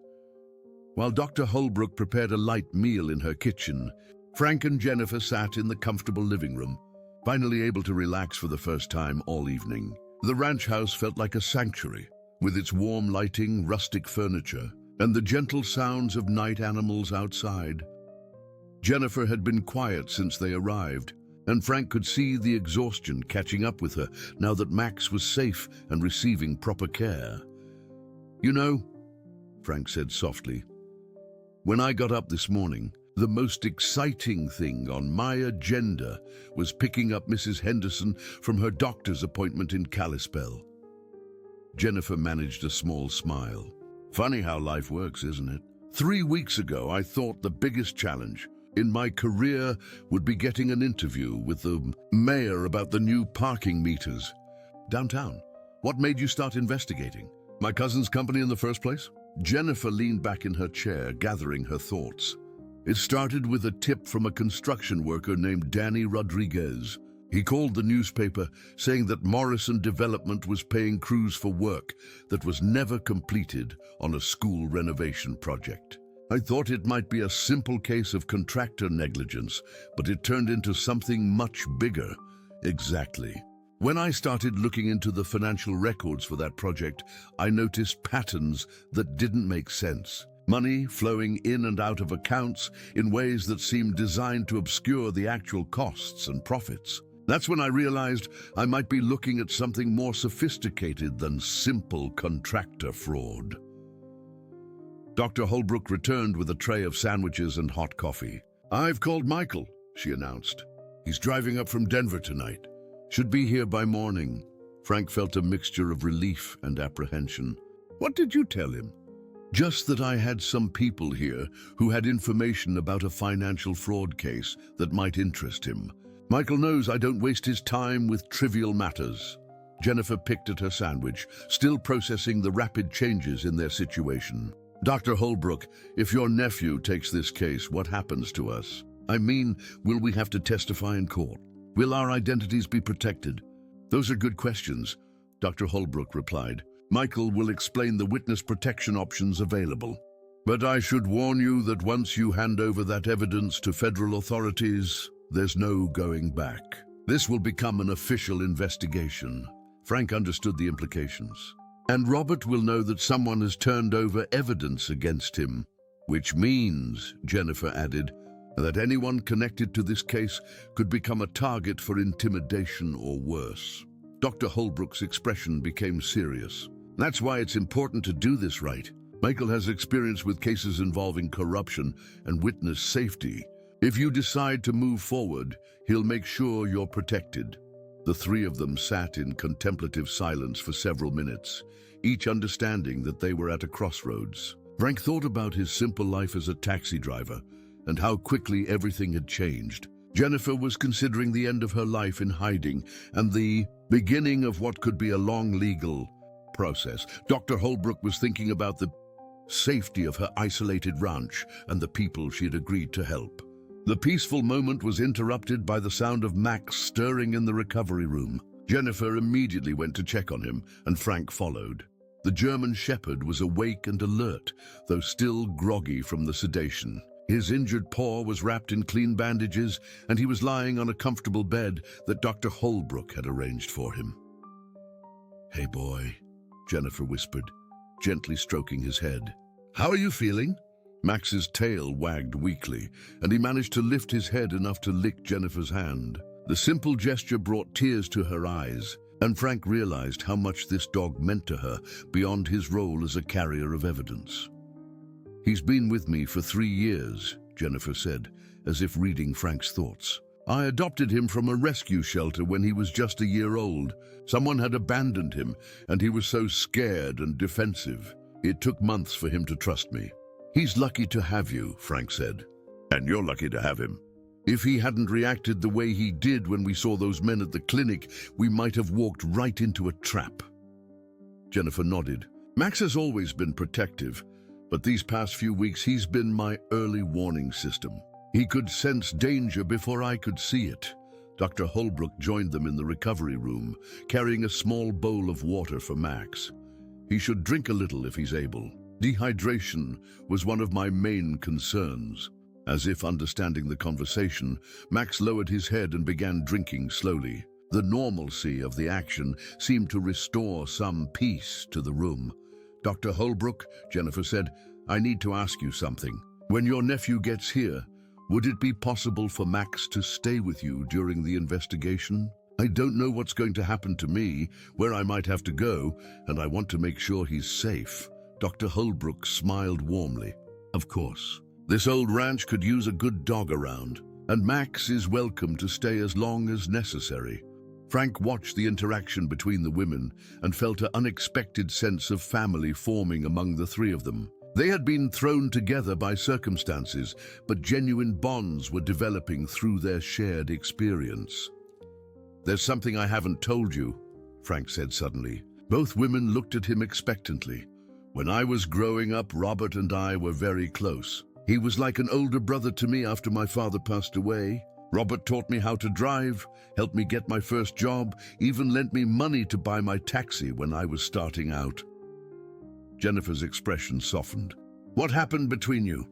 While Dr. Holbrook prepared a light meal in her kitchen, Frank and Jennifer sat in the comfortable living room, finally able to relax for the first time all evening. The ranch house felt like a sanctuary, with its warm lighting, rustic furniture, and the gentle sounds of night animals outside. Jennifer had been quiet since they arrived, and Frank could see the exhaustion catching up with her now that Max was safe and receiving proper care. You know, Frank said softly, when I got up this morning, the most exciting thing on my agenda was picking up Mrs. Henderson from her doctor's appointment in Kalispell. Jennifer managed a small smile. Funny how life works, isn't it? 3 weeks ago, I thought the biggest challenge in my career would be getting an interview with the mayor about the new parking meters downtown. What made you start investigating? My cousin's company in the first place? Jennifer leaned back in her chair, gathering her thoughts. It started with a tip from a construction worker named Danny Rodriguez. He called the newspaper saying that Morrison Development was paying crews for work that was never completed on a school renovation project. I thought it might be a simple case of contractor negligence, but it turned into something much bigger. Exactly. When I started looking into the financial records for that project, I noticed patterns that didn't make sense. Money flowing in and out of accounts in ways that seemed designed to obscure the actual costs and profits. That's when I realized I might be looking at something more sophisticated than simple contractor fraud. Dr. Holbrook returned with a tray of sandwiches and hot coffee. I've called Michael, she announced. He's driving up from Denver tonight. Should be here by morning. Frank felt a mixture of relief and apprehension. What did you tell him? Just that I had some people here who had information about a financial fraud case that might interest him. Michael knows I don't waste his time with trivial matters. Jennifer picked at her sandwich, still processing the rapid changes in their situation. Dr. Holbrook, if your nephew takes this case, what happens to us? I mean, will we have to testify in court? Will our identities be protected? Those are good questions, Dr. Holbrook replied. Michael will explain the witness protection options available. But I should warn you that once you hand over that evidence to federal authorities, there's no going back. This will become an official investigation, Frank understood the implications. And Robert will know that someone has turned over evidence against him, which means, Jennifer added, that anyone connected to this case could become a target for intimidation or worse. Dr. Holbrook's expression became serious. That's why it's important to do this right. Michael has experience with cases involving corruption and witness safety. If you decide to move forward, he'll make sure you're protected. The three of them sat in contemplative silence for several minutes, each understanding that they were at a crossroads. Frank thought about his simple life as a taxi driver and how quickly everything had changed. Jennifer was considering the end of her life in hiding and the beginning of what could be a long legal process. Dr. Holbrook was thinking about the safety of her isolated ranch and the people she had agreed to help. The peaceful moment was interrupted by the sound of Max stirring in the recovery room. Jennifer immediately went to check on him, and Frank followed. The German Shepherd was awake and alert, though still groggy from the sedation. His injured paw was wrapped in clean bandages, and he was lying on a comfortable bed that Dr. Holbrook had arranged for him. "Hey, boy," Jennifer whispered, gently stroking his head. "How are you feeling?" Max's tail wagged weakly, and he managed to lift his head enough to lick Jennifer's hand. The simple gesture brought tears to her eyes, and Frank realized how much this dog meant to her beyond his role as a carrier of evidence. "He's been with me for 3 years, Jennifer said, as if reading Frank's thoughts. "I adopted him from a rescue shelter when he was just a year old. Someone had abandoned him, and he was so scared and defensive. It took months for him to trust me." "He's lucky to have you," Frank said. "And you're lucky to have him. If he hadn't reacted the way he did when we saw those men at the clinic, we might have walked right into a trap." Jennifer nodded. "Max has always been protective, but these past few weeks he's been my early warning system. He could sense danger before I could see it." Dr. Holbrook joined them in the recovery room, carrying a small bowl of water for Max. "He should drink a little if he's able. Dehydration was one of my main concerns." As if understanding the conversation, Max lowered his head and began drinking slowly. The normalcy of the action seemed to restore some peace to the room. "Dr. Holbrook," Jennifer said, "I need to ask you something. When your nephew gets here, would it be possible for Max to stay with you during the investigation? I don't know what's going to happen to me, where I might have to go, and I want to make sure he's safe." Dr. Holbrook smiled warmly. "Of course. This old ranch could use a good dog around, and Max is welcome to stay as long as necessary." Frank watched the interaction between the women and felt an unexpected sense of family forming among the three of them. They had been thrown together by circumstances, but genuine bonds were developing through their shared experience. "There's something I haven't told you," Frank said suddenly. Both women looked at him expectantly. "When I was growing up, Robert and I were very close. He was like an older brother to me after my father passed away. Robert taught me how to drive, helped me get my first job, even lent me money to buy my taxi when I was starting out." Jennifer's expression softened. "What happened between you?"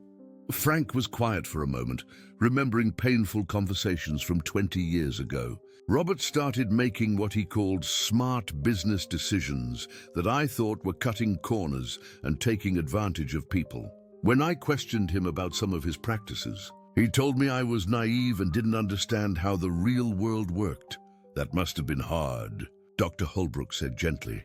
Frank was quiet for a moment, remembering painful conversations from 20 years ago. "Robert started making what he called smart business decisions that I thought were cutting corners and taking advantage of people. When I questioned him about some of his practices, he told me I was naive and didn't understand how the real world worked. That must have been hard," Dr. Holbrook said gently.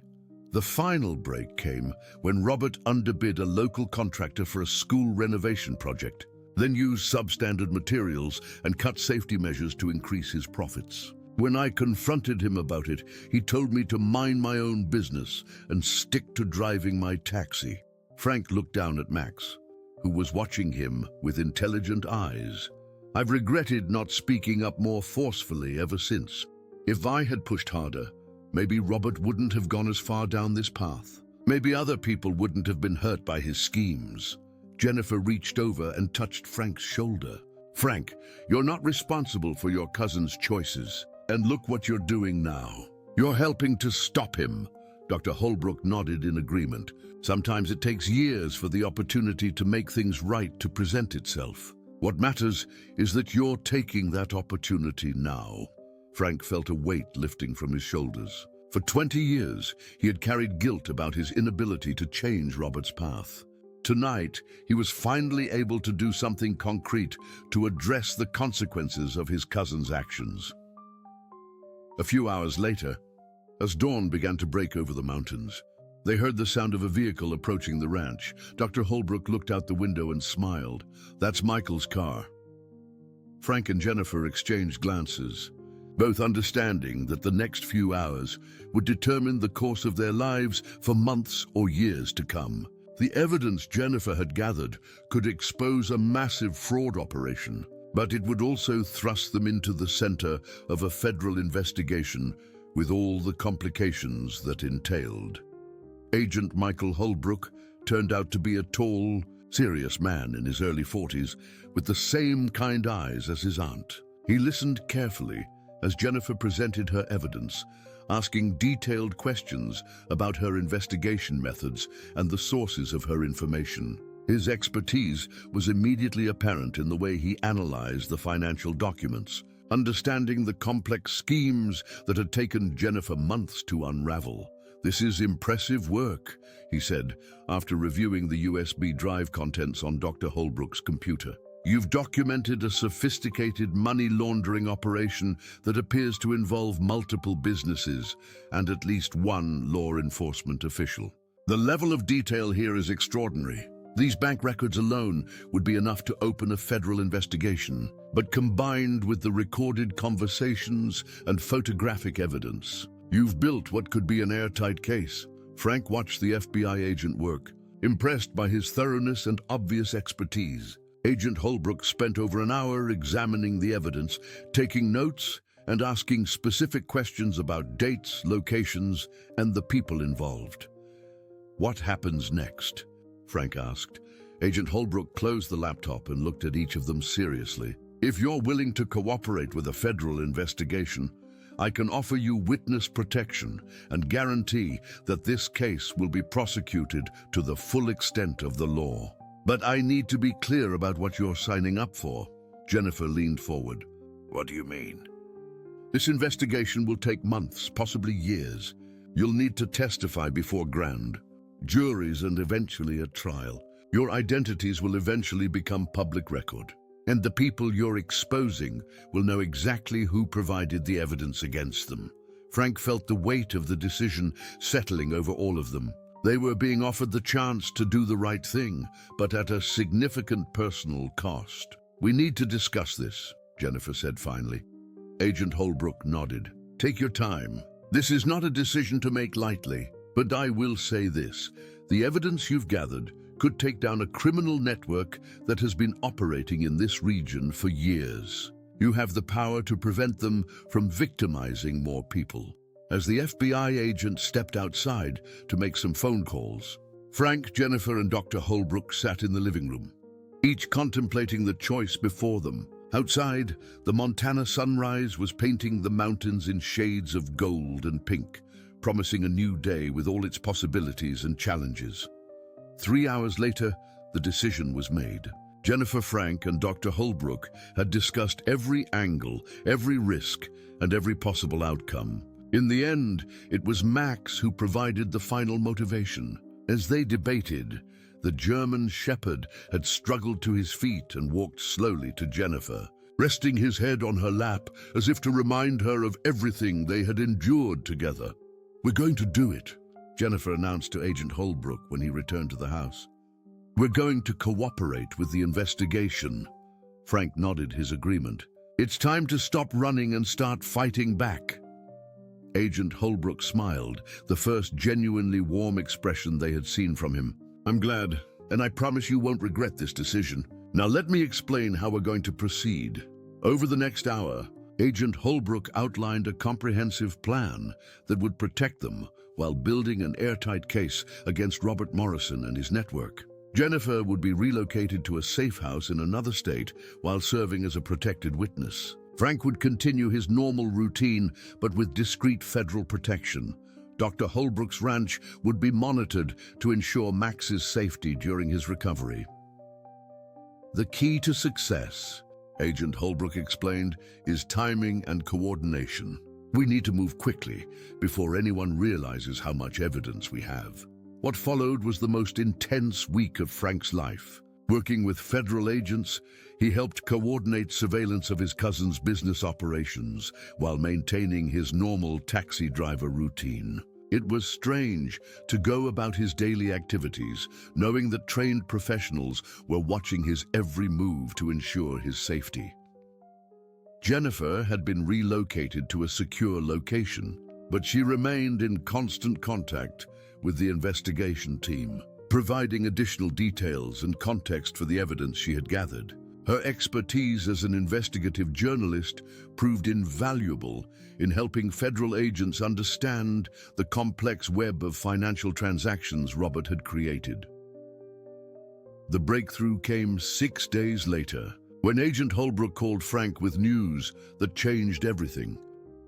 The final break came when Robert underbid a local contractor for a school renovation project, then used substandard materials and cut safety measures to increase his profits. When I confronted him about it, he told me to mind my own business and stick to driving my taxi. Frank looked down at Max, who was watching him with intelligent eyes. "I've regretted not speaking up more forcefully ever since. If I had pushed harder, maybe Robert wouldn't have gone as far down this path. Maybe other people wouldn't have been hurt by his schemes." Jennifer reached over and touched Frank's shoulder. "Frank, you're not responsible for your cousin's choices. And look what you're doing now. You're helping to stop him." Dr. Holbrook nodded in agreement. "Sometimes it takes years for the opportunity to make things right to present itself. What matters is that you're taking that opportunity now." Frank felt a weight lifting from his shoulders. For 20 years, he had carried guilt about his inability to change Robert's path. Tonight, he was finally able to do something concrete to address the consequences of his cousin's actions. A few hours later, as dawn began to break over the mountains, they heard the sound of a vehicle approaching the ranch. Dr. Holbrook looked out the window and smiled. "That's Michael's car." Frank and Jennifer exchanged glances, both understanding that the next few hours would determine the course of their lives for months or years to come. The evidence Jennifer had gathered could expose a massive fraud operation, but it would also thrust them into the center of a federal investigation with all the complications that entailed. Agent Michael Holbrook turned out to be a tall, serious man in his early 40s with the same kind eyes as his aunt. He listened carefully as Jennifer presented her evidence, asking detailed questions about her investigation methods and the sources of her information. His expertise was immediately apparent in the way he analyzed the financial documents, understanding the complex schemes that had taken Jennifer months to unravel. "This is impressive work," he said, after reviewing the USB drive contents on Dr. Holbrook's computer. "You've documented a sophisticated money laundering operation that appears to involve multiple businesses and at least one law enforcement official. The level of detail here is extraordinary. These bank records alone would be enough to open a federal investigation, but combined with the recorded conversations and photographic evidence, you've built what could be an airtight case." Frank watched the FBI agent work, impressed by his thoroughness and obvious expertise. Agent Holbrook spent over an hour examining the evidence, taking notes and asking specific questions about dates, locations, and the people involved. "What happens next?" Frank asked. Agent Holbrook closed the laptop and looked at each of them seriously. "If you're willing to cooperate with a federal investigation, I can offer you witness protection and guarantee that this case will be prosecuted to the full extent of the law. But I need to be clear about what you're signing up for." Jennifer leaned forward. "What do you mean?" "This investigation will take months, possibly years. You'll need to testify before grand juries and eventually a trial. Your identities will eventually become public record, and the people you're exposing will know exactly who provided the evidence against them." Frank felt the weight of the decision settling over all of them. They were being offered the chance to do the right thing, but at a significant personal cost. "We need to discuss this," Jennifer said finally. Agent Holbrook nodded. "Take your time. This is not a decision to make lightly. But I will say this, the evidence you've gathered could take down a criminal network that has been operating in this region for years. You have the power to prevent them from victimizing more people." As the FBI agent stepped outside to make some phone calls, Frank, Jennifer, and Dr. Holbrook sat in the living room, each contemplating the choice before them. Outside, the Montana sunrise was painting the mountains in shades of gold and pink, promising a new day with all its possibilities and challenges. 3 hours later, the decision was made. Jennifer, Frank, and Dr. Holbrook had discussed every angle, every risk, and every possible outcome. In the end, it was Max who provided the final motivation. As they debated, the German shepherd had struggled to his feet and walked slowly to Jennifer, resting his head on her lap as if to remind her of everything they had endured together. "We're going to do it," Jennifer announced to Agent Holbrook when he returned to the house. "We're going to cooperate with the investigation." Frank nodded his agreement. "It's time to stop running and start fighting back." Agent Holbrook smiled, the first genuinely warm expression they had seen from him. "I'm glad, and I promise you won't regret this decision. Now let me explain how we're going to proceed." Over the next hour, Agent Holbrook outlined a comprehensive plan that would protect them while building an airtight case against Robert Morrison and his network. Jennifer would be relocated to a safe house in another state while serving as a protected witness. Frank would continue his normal routine, but with discreet federal protection. Dr. Holbrook's ranch would be monitored to ensure Max's safety during his recovery. "The key to success," Agent Holbrook explained, "is timing and coordination. We need to move quickly before anyone realizes how much evidence we have. What followed was the most intense week of Frank's life. Working with federal agents, he helped coordinate surveillance of his cousin's business operations while maintaining his normal taxi driver routine. It was strange to go about his daily activities, knowing that trained professionals were watching his every move to ensure his safety. Jennifer had been relocated to a secure location, but she remained in constant contact with the investigation team, providing additional details and context for the evidence she had gathered. Her expertise as an investigative journalist proved invaluable in helping federal agents understand the complex web of financial transactions Robert had created. The breakthrough came 6 days later, when Agent Holbrook called Frank with news that changed everything.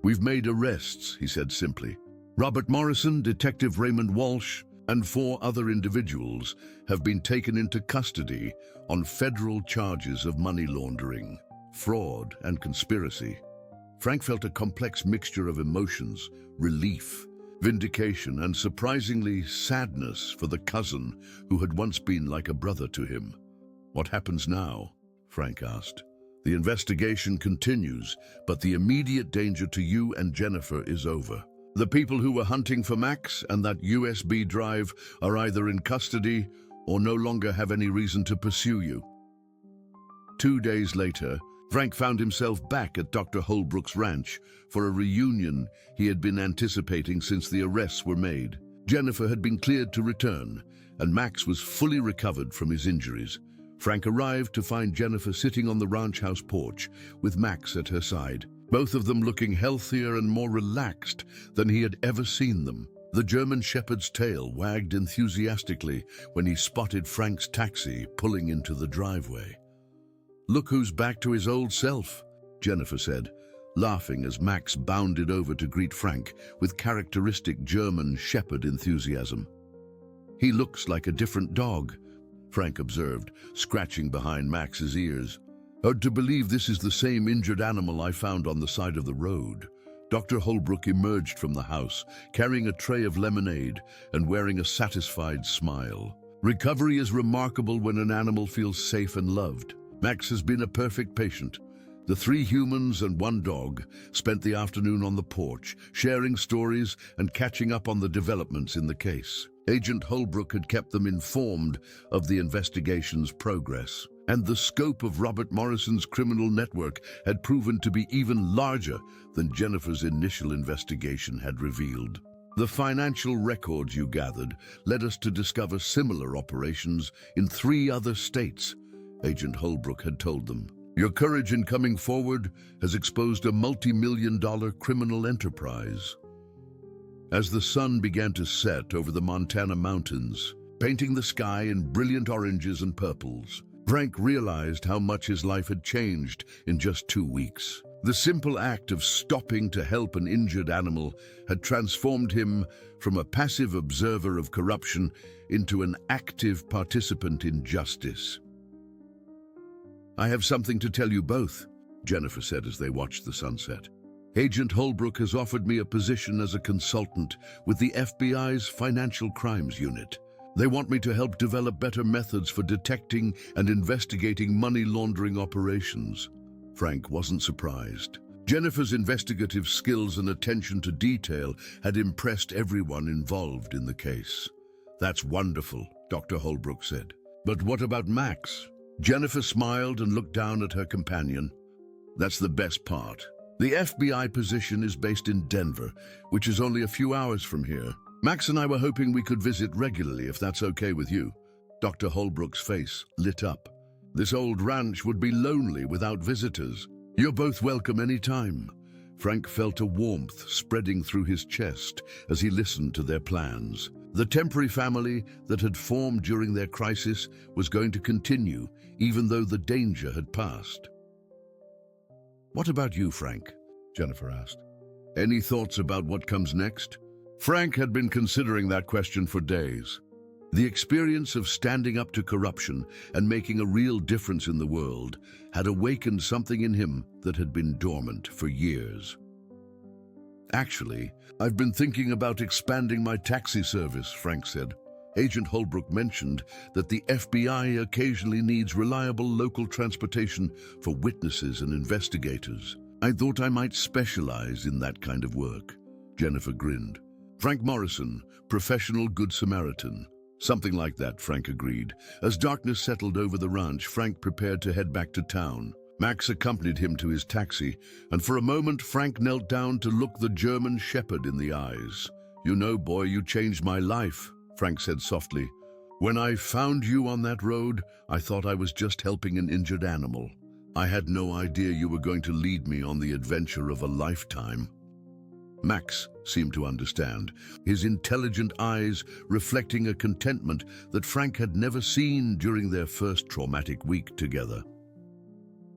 "We've made arrests," he said simply. "Robert Morrison, Detective Raymond Walsh, and 4 other individuals have been taken into custody on federal charges of money laundering, fraud, and conspiracy." Frank felt a complex mixture of emotions: relief, vindication, and surprisingly sadness for the cousin who had once been like a brother to him. "What happens now?" Frank asked. "The investigation continues, but the immediate danger to you and Jennifer is over. The people who were hunting for Max and that USB drive are either in custody or no longer have any reason to pursue you." 2 days later, Frank found himself back at Dr. Holbrook's ranch for a reunion he had been anticipating since the arrests were made. Jennifer had been cleared to return, and Max was fully recovered from his injuries. Frank arrived to find Jennifer sitting on the ranch house porch with Max at her side, both of them looking healthier and more relaxed than he had ever seen them. The German shepherd's tail wagged enthusiastically when he spotted Frank's taxi pulling into the driveway. "Look who's back to his old self," Jennifer said, laughing as Max bounded over to greet Frank with characteristic German shepherd enthusiasm. "He looks like a different dog," Frank observed, scratching behind Max's ears. "Hard to believe this is the same injured animal I found on the side of the road." Dr. Holbrook emerged from the house, carrying a tray of lemonade and wearing a satisfied smile. "Recovery is remarkable when an animal feels safe and loved. Max has been a perfect patient." The 3 humans and 1 dog spent the afternoon on the porch, sharing stories and catching up on the developments in the case. Agent Holbrook had kept them informed of the investigation's progress, and the scope of Robert Morrison's criminal network had proven to be even larger than Jennifer's initial investigation had revealed. "The financial records you gathered led us to discover similar operations in 3 other states," Agent Holbrook had told them. "Your courage in coming forward has exposed a multi-million-dollar criminal enterprise." As the sun began to set over the Montana mountains, painting the sky in brilliant oranges and purples, Frank realized how much his life had changed in just 2 weeks. The simple act of stopping to help an injured animal had transformed him from a passive observer of corruption into an active participant in justice. "I have something to tell you both," Jennifer said as they watched the sunset. "Agent Holbrook has offered me a position as a consultant with the FBI's Financial Crimes Unit. They want me to help develop better methods for detecting and investigating money laundering operations." Frank wasn't surprised. Jennifer's investigative skills and attention to detail had impressed everyone involved in the case. "That's wonderful," Dr. Holbrook said. "But what about Max?" Jennifer smiled and looked down at her companion. "That's the best part. The FBI position is based in Denver, which is only a few hours from here. Max and I were hoping we could visit regularly, if that's okay with you." Dr. Holbrook's face lit up. "This old ranch would be lonely without visitors. You're both welcome any time." Frank felt a warmth spreading through his chest as he listened to their plans. The temporary family that had formed during their crisis was going to continue, even though the danger had passed. "What about you, Frank?" Jennifer asked. "Any thoughts about what comes next?" Frank had been considering that question for days. The experience of standing up to corruption and making a real difference in the world had awakened something in him that had been dormant for years. Actually, I've been thinking about expanding my taxi service, Frank said. Agent Holbrook mentioned that the FBI occasionally needs reliable local transportation for witnesses and investigators. I thought I might specialize in that kind of work. Jennifer grinned. Frank Morrison, professional Good Samaritan. Something like that, Frank agreed. As darkness settled over the ranch, Frank prepared to head back to town. Max accompanied him to his taxi, and for a moment Frank knelt down to look the German shepherd in the eyes. "You know, boy, you changed my life," Frank said softly. "When I found you on that road, I thought I was just helping an injured animal. I had no idea you were going to lead me on the adventure of a lifetime." Max seemed to understand, his intelligent eyes reflecting a contentment that Frank had never seen during their first traumatic week together.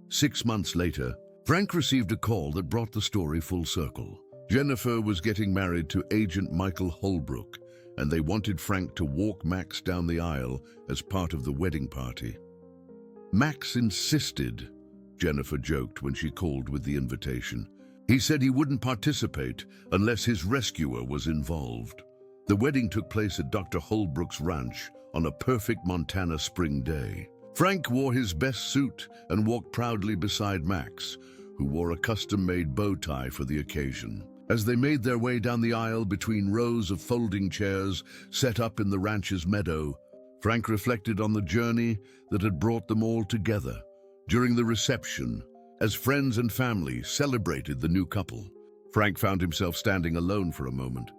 6 months later, Frank received a call that brought the story full circle. Jennifer was getting married to Agent Michael Holbrook, and they wanted Frank to walk Max down the aisle as part of the wedding party. Max insisted, Jennifer joked when she called with the invitation. He said he wouldn't participate unless his rescuer was involved. The wedding took place at Dr. Holbrook's ranch on a perfect Montana spring day. Frank wore his best suit and walked proudly beside Max, who wore a custom-made bow tie for the occasion. As they made their way down the aisle between rows of folding chairs set up in the ranch's meadow, Frank reflected on the journey that had brought them all together. During the reception, as friends and family celebrated the new couple, Frank found himself standing alone for a moment.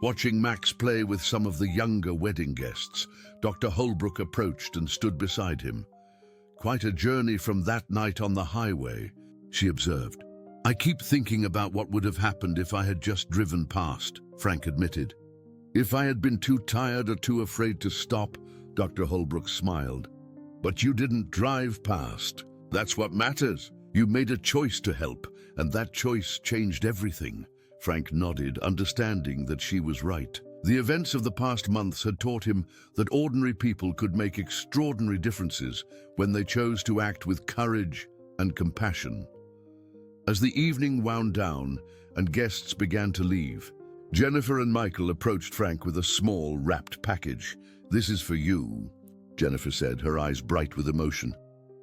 Watching Max play with some of the younger wedding guests, Dr. Holbrook approached and stood beside him. "Quite a journey from that night on the highway," she observed. "I keep thinking about what would have happened if I had just driven past," Frank admitted. "If I had been too tired or too afraid to stop," Dr. Holbrook smiled. "But you didn't drive past. That's what matters. You made a choice to help, and that choice changed everything." Frank nodded, understanding that she was right. The events of the past months had taught him that ordinary people could make extraordinary differences when they chose to act with courage and compassion. As the evening wound down and guests began to leave, Jennifer and Michael approached Frank with a small, wrapped package. "This is for you," Jennifer said, her eyes bright with emotion.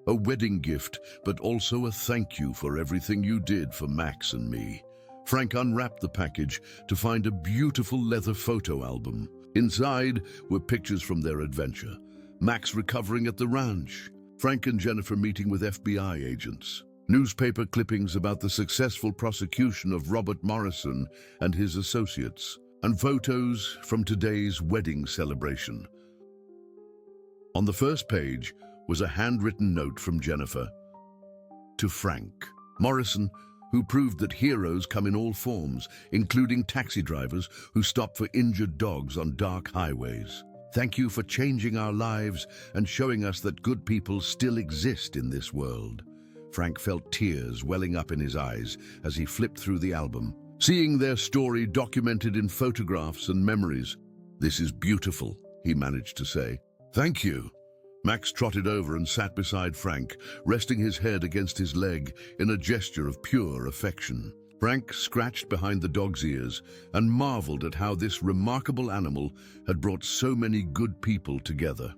"A wedding gift, but also a thank you for everything you did for Max and me." Frank unwrapped the package to find a beautiful leather photo album. Inside were pictures from their adventure. Max recovering at the ranch, Frank and Jennifer meeting with FBI agents, newspaper clippings about the successful prosecution of Robert Morrison and his associates, and photos from today's wedding celebration. On the first page was a handwritten note from Jennifer to Frank Morrison, who proved that heroes come in all forms, including taxi drivers who stop for injured dogs on dark highways. "Thank you for changing our lives and showing us that good people still exist in this world." Frank felt tears welling up in his eyes as he flipped through the album, seeing their story documented in photographs and memories. "This is beautiful," he managed to say. "Thank you." Max trotted over and sat beside Frank, resting his head against his leg in a gesture of pure affection. Frank scratched behind the dog's ears and marveled at how this remarkable animal had brought so many good people together.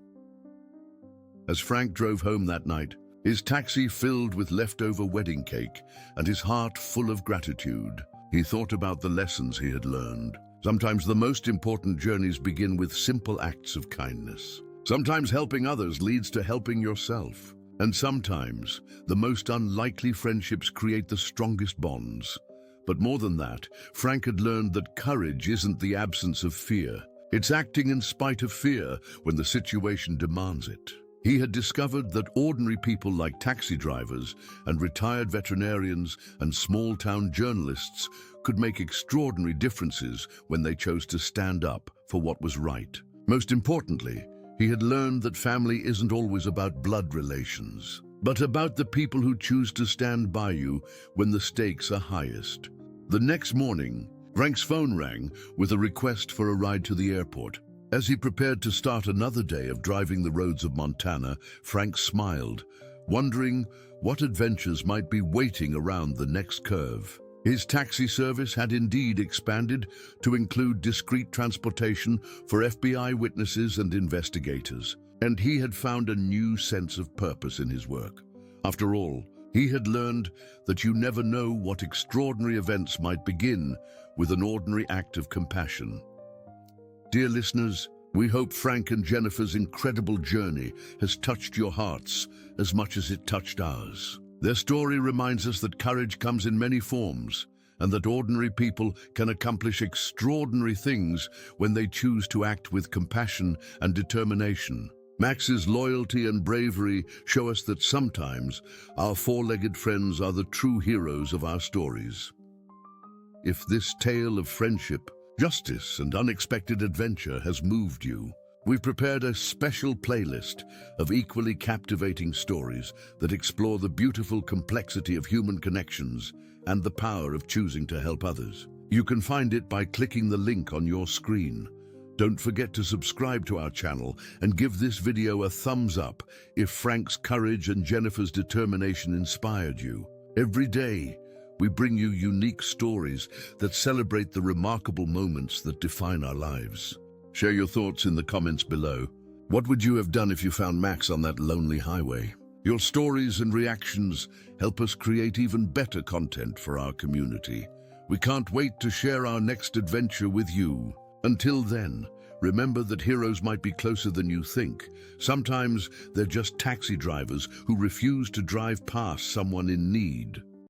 As Frank drove home that night, his taxi filled with leftover wedding cake and his heart full of gratitude, he thought about the lessons he had learned. Sometimes the most important journeys begin with simple acts of kindness. Sometimes helping others leads to helping yourself. And sometimes the most unlikely friendships create the strongest bonds. But more than that, Frank had learned that courage isn't the absence of fear. It's acting in spite of fear when the situation demands it. He had discovered that ordinary people like taxi drivers and retired veterinarians and small-town journalists could make extraordinary differences when they chose to stand up for what was right. Most importantly, he had learned that family isn't always about blood relations, but about the people who choose to stand by you when the stakes are highest. The next morning, Frank's phone rang with a request for a ride to the airport. As he prepared to start another day of driving the roads of Montana, Frank smiled, wondering what adventures might be waiting around the next curve. His taxi service had indeed expanded to include discreet transportation for FBI witnesses and investigators, and he had found a new sense of purpose in his work. After all, he had learned that you never know what extraordinary events might begin with an ordinary act of compassion. Dear listeners, we hope Frank and Jennifer's incredible journey has touched your hearts as much as it touched ours. Their story reminds us that courage comes in many forms, and that ordinary people can accomplish extraordinary things when they choose to act with compassion and determination. Max's loyalty and bravery show us that sometimes our four-legged friends are the true heroes of our stories. If this tale of friendship, justice, and unexpected adventure has moved you, we've prepared a special playlist of equally captivating stories that explore the beautiful complexity of human connections and the power of choosing to help others. You can find it by clicking the link on your screen. Don't forget to subscribe to our channel and give this video a thumbs up if Frank's courage and Jennifer's determination inspired you. Every day, we bring you unique stories that celebrate the remarkable moments that define our lives. Share your thoughts in the comments below. What would you have done if you found Max on that lonely highway? Your stories and reactions help us create even better content for our community. We can't wait to share our next adventure with you. Until then, remember that heroes might be closer than you think. Sometimes they're just taxi drivers who refuse to drive past someone in need.